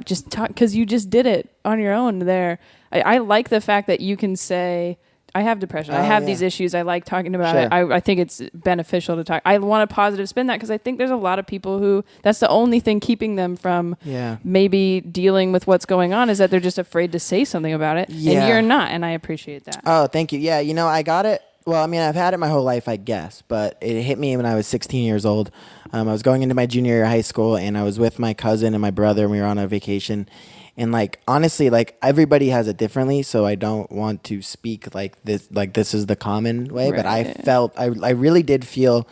Speaker 2: Just talk because you just did it on your own there. I like the fact that you can say, I have depression. I have these issues. I like talking about it. I think it's beneficial to talk. I want to positive spin that because I think there's a lot of people who that's the only thing keeping them from maybe dealing with what's going on is that they're just afraid to say something about it.
Speaker 1: Yeah.
Speaker 2: And you're not. And I appreciate that.
Speaker 1: Oh, thank you. Yeah, I got it. Well, I mean, I've had it my whole life, I guess, but it hit me when I was 16 years old. I was going into my junior year of high school, and I was with my cousin and my brother, and we were on a vacation. And like honestly, like everybody has it differently, so I don't want to speak like this is the common way. But I felt I really did feel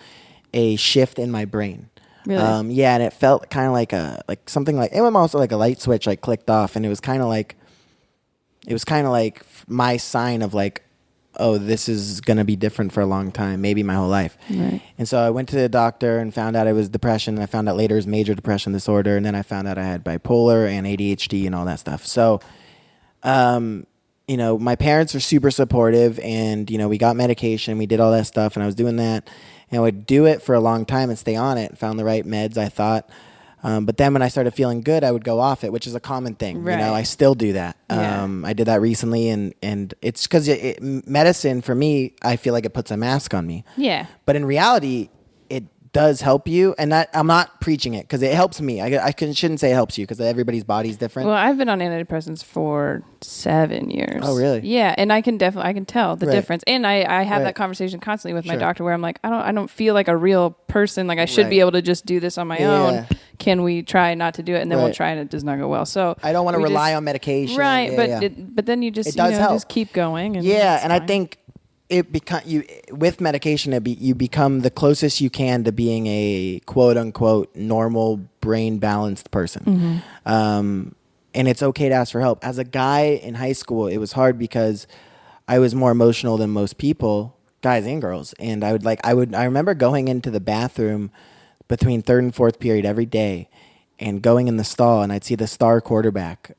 Speaker 1: a shift in my brain.
Speaker 2: Really?
Speaker 1: Yeah, and it felt kind of like something like it was also like a light switch like clicked off, and it was kind of like my sign of like, oh, this is going to be different for a long time, maybe my whole life.
Speaker 2: Right.
Speaker 1: And so I went to the doctor and found out it was depression. And I found out later it was major depression disorder. And then I found out I had bipolar and ADHD and all that stuff. So, my parents were super supportive and, we got medication, we did all that stuff and I was doing that and I would do it for a long time and stay on it, found the right meds, I thought. But then when I started feeling good, I would go off it, which is a common thing.
Speaker 2: Right.
Speaker 1: I still do that.
Speaker 2: Yeah.
Speaker 1: I did that recently, and it's because medicine for me, I feel like it puts a mask on me.
Speaker 2: Yeah.
Speaker 1: But in reality, it does help you, and that I'm not preaching it because it helps me. Shouldn't say it helps you because everybody's body's different.
Speaker 2: Well, I've been on antidepressants for 7 years.
Speaker 1: Oh, really?
Speaker 2: Yeah, and I can tell the difference, and I have
Speaker 1: Right.
Speaker 2: that conversation constantly with my
Speaker 1: Sure.
Speaker 2: doctor where I'm like, I don't feel like a real person. Like I should be able to just do this on my own. Can we try not to do it? And then we'll try, and it does not go well. So
Speaker 1: I don't want to rely on medication,
Speaker 2: right?
Speaker 1: Yeah,
Speaker 2: but then you just
Speaker 1: it does help.
Speaker 2: just keep going. And
Speaker 1: and I think with medication, you become the closest you can to being a quote unquote normal brain balanced person. And it's okay to ask for help. As a guy in high school, it was hard because I was more emotional than most people, guys and girls. And I remember going into the bathroom between third and fourth period every day and going in the stall, and I'd see the star quarterback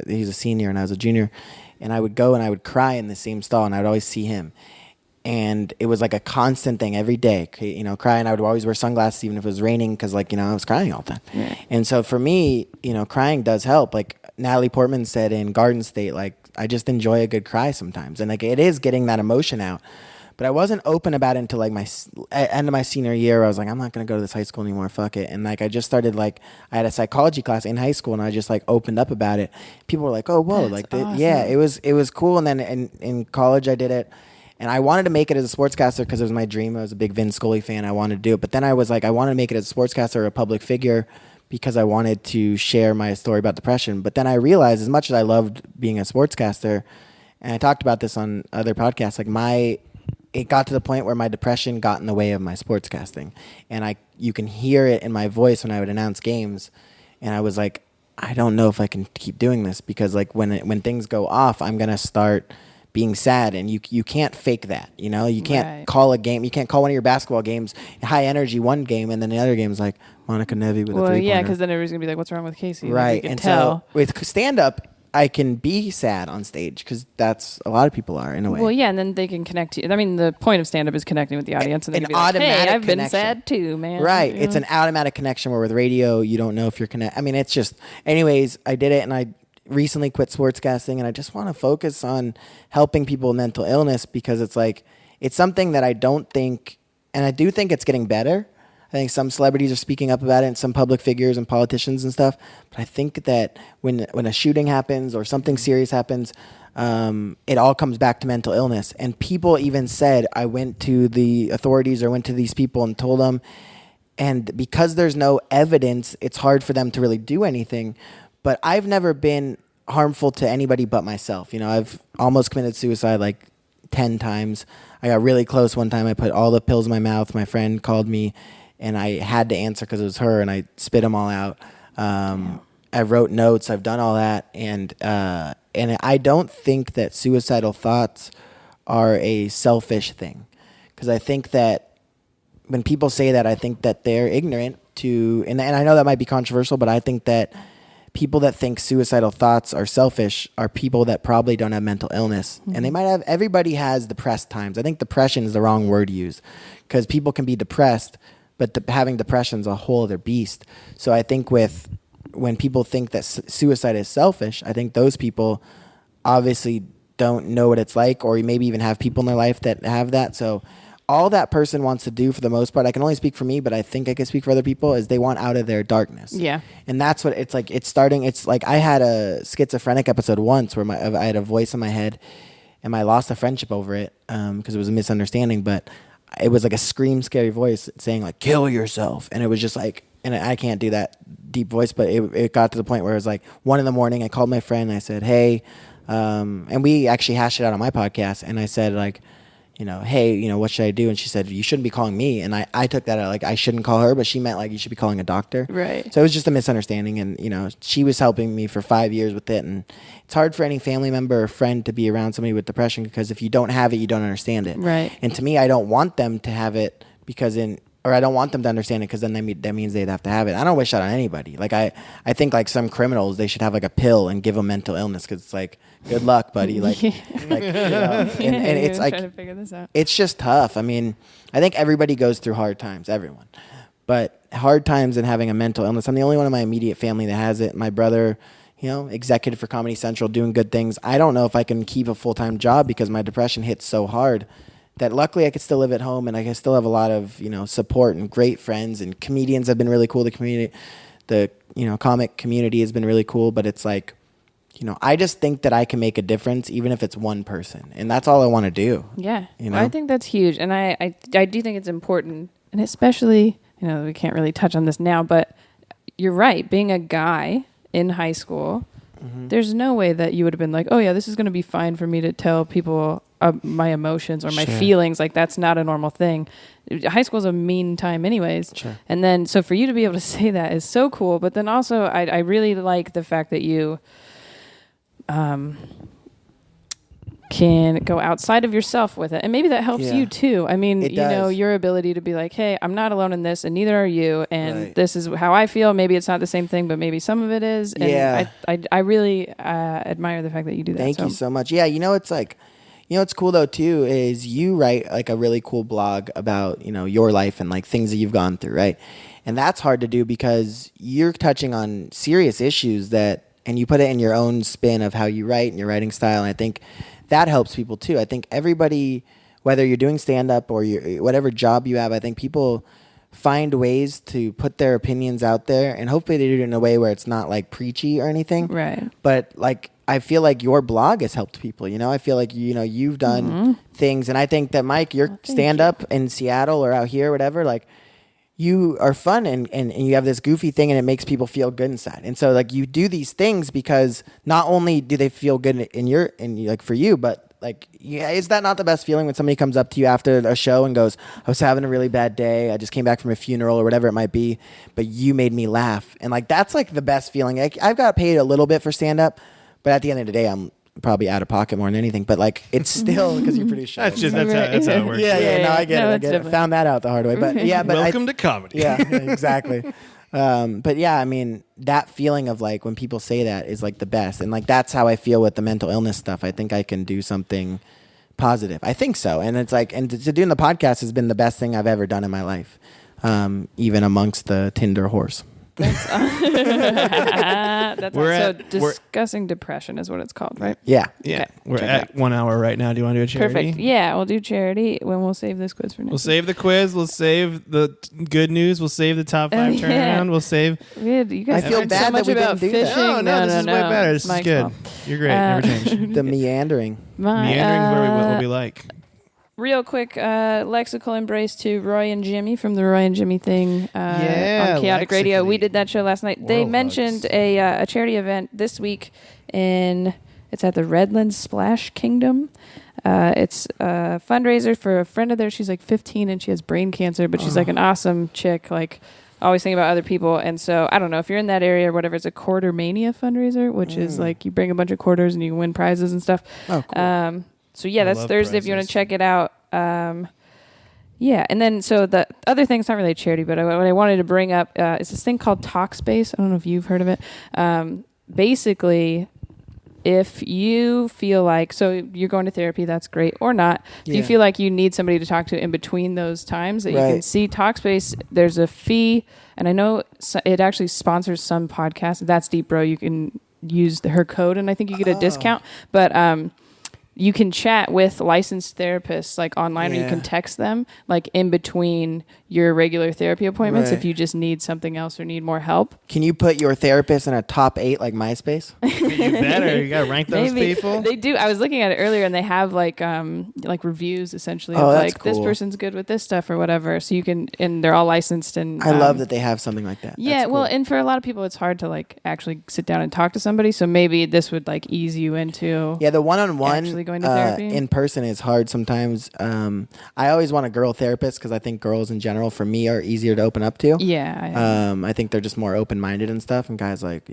Speaker 1: he's a senior and I was a junior. And I would go and I would cry in the same stall, and I would always see him. And it was like a constant thing every day, crying. I would always wear sunglasses even if it was raining because, I was crying all the time. Yeah. And so for me, crying does help. Like Natalie Portman said in Garden State, I just enjoy a good cry sometimes. And it is getting that emotion out. But I wasn't open about it until my end of my senior year. I was like, I'm not going to go to this high school anymore. Fuck it. And I just started I had a psychology class in high school, and I just opened up about it. People were like, oh, whoa.
Speaker 2: That's awesome.
Speaker 1: Yeah, it was cool. And then in college I did it. And I wanted to make it as a sportscaster because it was my dream. I was a big Vin Scully fan. I wanted to do it. But then I was like, I wanted to make it as a sportscaster or a public figure because I wanted to share my story about depression. But then I realized, as much as I loved being a sportscaster, and I talked about this on other podcasts, it got to the point where my depression got in the way of my sportscasting. And you can hear it in my voice when I would announce games. And I was like, I don't know if I can keep doing this because when things go off, I'm going to start being sad, and you can't fake that. You can't call a game. You can't call one of your basketball games high energy one game, and then the other game is like Monica Nevi with a 3-pointer.
Speaker 2: Yeah, because then everybody's gonna be like, "What's wrong with Casey?"
Speaker 1: Right, and so with stand up, I can be sad on stage because that's a lot of people are in a way.
Speaker 2: Well, yeah, and then they can connect to you. I mean, the point of stand up is connecting with the audience, and then be like, "Hey, I've been sad too, man."
Speaker 1: Right, it's an automatic connection where with radio, you don't know if you're connected. I mean, it's just. Anyways, I did it, and I recently quit sportscasting, and I just want to focus on helping people with mental illness because it's something that I don't think, and I do think it's getting better. I think some celebrities are speaking up about it, and some public figures and politicians and stuff. But I think that when a shooting happens or something serious happens, it all comes back to mental illness. And people even said, I went to the authorities or went to these people and told them, and because there's no evidence, it's hard for them to really do anything. But I've never been harmful to anybody but myself. I've almost committed suicide 10 times. I got really close one time. I put all the pills in my mouth. My friend called me, and I had to answer because it was her, and I spit them all out. I wrote notes. I've done all that. And I don't think that suicidal thoughts are a selfish thing, because I think that when people say that, I think that they're ignorant to, and I know that might be controversial, but I think that people that think suicidal thoughts are selfish are people that probably don't have mental illness. Mm-hmm. And they might have, everybody has depressed times. I think depression is the wrong word to use because people can be depressed, but having depression is a whole other beast. So I think when people think that suicide is selfish, I think those people obviously don't know what it's like, or maybe even have people in their life that have that. So all that person wants to do, for the most part, I can only speak for me, but I think I can speak for other people, is they want out of their darkness.
Speaker 2: Yeah.
Speaker 1: And that's what it's like. It's like I had a schizophrenic episode once where I had a voice in my head, and I lost a friendship over it because it was a misunderstanding. But it was like a scream, scary voice saying kill yourself. And it was just and I can't do that deep voice, but it got to the point where it was 1 a.m. I called my friend and I said, hey, and we actually hashed it out on my podcast. And I said hey, what should I do? And she said, you shouldn't be calling me. And I took that out, I shouldn't call her, but she meant you should be calling a doctor.
Speaker 2: Right.
Speaker 1: So it was just a misunderstanding. And, she was helping me for 5 years with it. And it's hard for any family member or friend to be around somebody with depression, because if you don't have it, you don't understand it.
Speaker 2: Right.
Speaker 1: And to me, I don't want them to have it or I don't want them to understand it, because then that means they'd have to have it. I don't wish that on anybody. I think some criminals, they should have a pill and give them mental illness, because it's good luck, buddy. And it's
Speaker 2: trying to figure this out.
Speaker 1: It's just tough. I mean, I think everybody goes through hard times, everyone. But hard times and having a mental illness, I'm the only one in my immediate family that has it. My brother, executive for Comedy Central, doing good things. I don't know if I can keep a full-time job because my depression hit so hard that luckily I could still live at home and I can still have a lot of, support and great friends, and comedians have been really cool. The community, comic community has been really cool, but it's like, I just think that I can make a difference even if it's one person, and that's all I want to do.
Speaker 2: Yeah. Well, I think that's huge. And I do think it's important, and especially, we can't really touch on this now, but you're right. Being a guy in high school, there's no way that you would have been like, oh yeah, this is going to be fine for me to tell people my emotions or my feelings. Like, that's not a normal thing. High school is a mean time anyways. Sure. And then, so for you to be able to say that is so cool. But then also I really like the fact that you can go outside of yourself with it. And maybe that helps you too. I mean, your ability to be like, hey, I'm not alone in this and neither are you. And this is how I feel. Maybe it's not the same thing, but maybe some of it is. And I really admire the fact that you do that.
Speaker 1: Thank you so much. Yeah. It's like, what's cool though too is you write like a really cool blog about, your life and like things that you've gone through. Right. And that's hard to do because you're touching on serious issues and you put it in your own spin of how you write and your writing style. And I think that helps people too. I think everybody, whether you're doing stand-up or whatever job you have, I think people find ways to put their opinions out there, and hopefully they do it in a way where it's not like preachy or anything.
Speaker 2: Right.
Speaker 1: But like, I feel like your blog has helped people. I feel like you've done things, and I think that Mike, your stand-up in Seattle or out here, or whatever, like, you are fun and you have this goofy thing and it makes people feel good inside. And so like you do these things because not only do they feel good for you, but like, is that not the best feeling when somebody comes up to you after a show and goes, I was having a really bad day. I just came back from a funeral or whatever it might be, but you made me laugh. And like, that's like the best feeling. Like, I've got paid a little bit for stand up, but at the end of the day, I'm probably out of pocket more than anything, but like, it's still because you produce shows.
Speaker 3: That's how it works.
Speaker 1: No, I get it. Found that out the hard way, but
Speaker 3: welcome to comedy.
Speaker 1: Yeah, exactly. But yeah, I mean, that feeling of like when people say that is like the best, and like that's how I feel with the mental illness stuff. I think I can do something positive. I think so, and it's like, and to doing the podcast has been the best thing I've ever done in my life, even amongst the Tinder horse.
Speaker 2: We're discussing depression is what it's called, right?
Speaker 1: Yeah.
Speaker 3: Okay. We're at 1 hour right now. Do you want to do a charity?
Speaker 2: Perfect. Yeah, we'll do charity when we'll save this quiz for next.
Speaker 3: We'll save the quiz. We'll save the good news. We'll save the top 5 turnaround. We'll save.
Speaker 2: You guys
Speaker 1: I feel bad
Speaker 2: so much
Speaker 1: that we
Speaker 2: about
Speaker 1: didn't do
Speaker 2: fishing.
Speaker 1: that.
Speaker 3: No, this is way better. This is good. You're great. Never change.
Speaker 1: The meandering.
Speaker 3: Meandering is what we like.
Speaker 2: Real quick, lexical embrace to Roy and Jimmy from the Roy and Jimmy thing on Chaotic Radio. We did that show last night. They mentioned a charity event this week it's at the Redlands Splash Kingdom. It's a fundraiser for a friend of theirs. She's like 15 and she has brain cancer, but she's like an awesome chick, like always thinking about other people. And so I don't know if you're in that area or whatever. It's a Quarter Mania fundraiser, which is like you bring a bunch of quarters and you win prizes and stuff. Oh, cool. So yeah, that's Thursday if you want to check it out. Yeah, and then so the other thing's not really a charity, but what I wanted to bring up is this thing called Talkspace. I don't know if you've heard of it. Basically, if you feel like, so you're going to therapy, that's great, or not. If you feel like you need somebody to talk to in between those times that you can see Talkspace, there's a fee, and I know it actually sponsors some podcasts. That's Deep Bro. You can use her code, and I think you get a discount, but you can chat with licensed therapists like online, or you can text them like in between your regular therapy appointments if you just need something else or need more help.
Speaker 1: Can you put your therapist in a top 8 like MySpace?
Speaker 3: You better. You got to rank those people.
Speaker 2: They do. I was looking at it earlier, and they have like reviews essentially of like cool. This person's good with this stuff or whatever. So you can, and they're all licensed. And
Speaker 1: I love that they have something like that.
Speaker 2: Yeah. Well, and for a lot of people, it's hard to like actually sit down and talk to somebody. So maybe this would like ease you into
Speaker 1: the one-on-one
Speaker 2: actually going to therapy
Speaker 1: in person is hard sometimes. I always want a girl therapist because I think girls in general for me are easier to open up to.
Speaker 2: Yeah.
Speaker 1: I think they're just more open-minded and stuff. And guys like,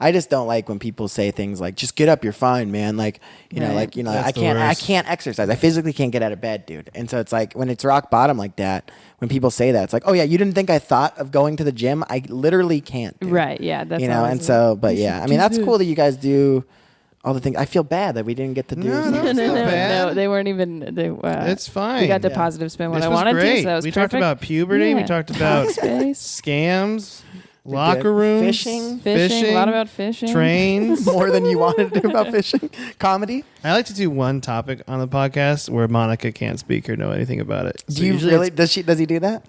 Speaker 1: I just don't like when people say things like, just get up, you're fine, man. Like, I can't exercise. I physically can't get out of bed, dude. And so it's like when it's rock bottom like that, when people say that, it's like, oh yeah, you didn't think I thought of going to the gym? I literally can't. Dude.
Speaker 2: Right. Yeah. That's
Speaker 1: and so, but yeah, I mean, that's cool that you guys do all the things. I feel bad that we didn't get to do.
Speaker 2: No, they weren't even.
Speaker 3: It's fine.
Speaker 2: We got the positive spin when I wanted
Speaker 3: great.
Speaker 2: to. So that was
Speaker 3: we
Speaker 2: perfect.
Speaker 3: Talked about puberty. We talked about scams. locker rooms,
Speaker 2: Fishing. A lot about fishing.
Speaker 3: trains.
Speaker 1: More than you wanted to do about fishing. Comedy.
Speaker 3: I like to do one topic on the podcast where Monica can't speak or know anything about it.
Speaker 1: Do you really? Does he do that?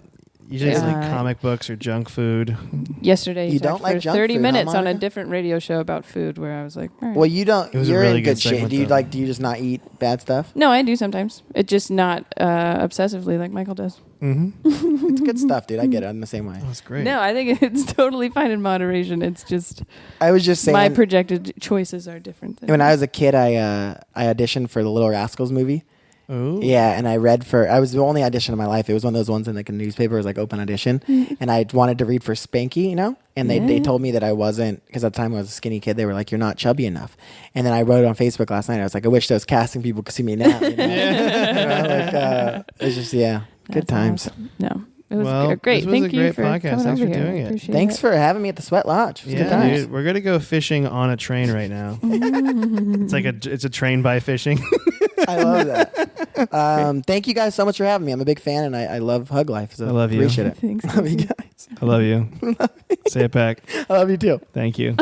Speaker 3: Usually it's like comic books or junk food.
Speaker 2: Yesterday,
Speaker 1: you don't like
Speaker 2: for
Speaker 1: junk
Speaker 2: 30
Speaker 1: food,
Speaker 2: minutes
Speaker 1: huh,
Speaker 2: on a different radio show about food where I was like, all right.
Speaker 1: Well, you don't.
Speaker 3: was a
Speaker 1: You're
Speaker 3: really
Speaker 1: in
Speaker 3: good
Speaker 1: good shape.
Speaker 3: segment,
Speaker 1: Do you
Speaker 3: though.
Speaker 1: Do you just not eat bad stuff?
Speaker 2: No, I do sometimes. It's just not obsessively like Michael does.
Speaker 3: Mm-hmm.
Speaker 1: It's good stuff, dude. I get it. I'm the same way.
Speaker 3: That's great.
Speaker 2: No, I think it's totally fine in moderation. It's just
Speaker 1: I was just saying.
Speaker 2: my projected choices are different.
Speaker 1: When I was a kid, I auditioned for the Little Rascals movie.
Speaker 3: Ooh.
Speaker 1: Yeah, and I was the only audition of my life. It was one of those ones in like a newspaper. It was like open audition, and I wanted to read for Spanky, and they told me that I wasn't, because at the time I was a skinny kid. They were like, "You're not chubby enough," and then I wrote it on Facebook last night. I was like, "I wish those casting people could see me now." It's just good
Speaker 2: That's
Speaker 1: times.
Speaker 2: awesome. No, it was
Speaker 3: Well,
Speaker 2: great.
Speaker 3: this was
Speaker 2: Thank
Speaker 3: a
Speaker 2: you
Speaker 3: great
Speaker 2: for
Speaker 3: podcast.
Speaker 2: coming
Speaker 3: Thanks
Speaker 2: over
Speaker 3: for
Speaker 2: here.
Speaker 3: doing it.
Speaker 2: Appreciate
Speaker 1: Thanks
Speaker 2: it.
Speaker 1: for having me at the Sweat Lodge. It was good
Speaker 3: Yeah,
Speaker 1: times.
Speaker 3: dude, we're gonna go fishing on a train right now. It's a train by fishing.
Speaker 1: I love that. Thank you guys so much for having me. I'm a big fan, and I love Hug Life. So
Speaker 3: I love you.
Speaker 1: Appreciate it.
Speaker 2: Thanks.
Speaker 1: Love you guys.
Speaker 3: I love you. Say it back.
Speaker 1: I love you too.
Speaker 3: Thank you.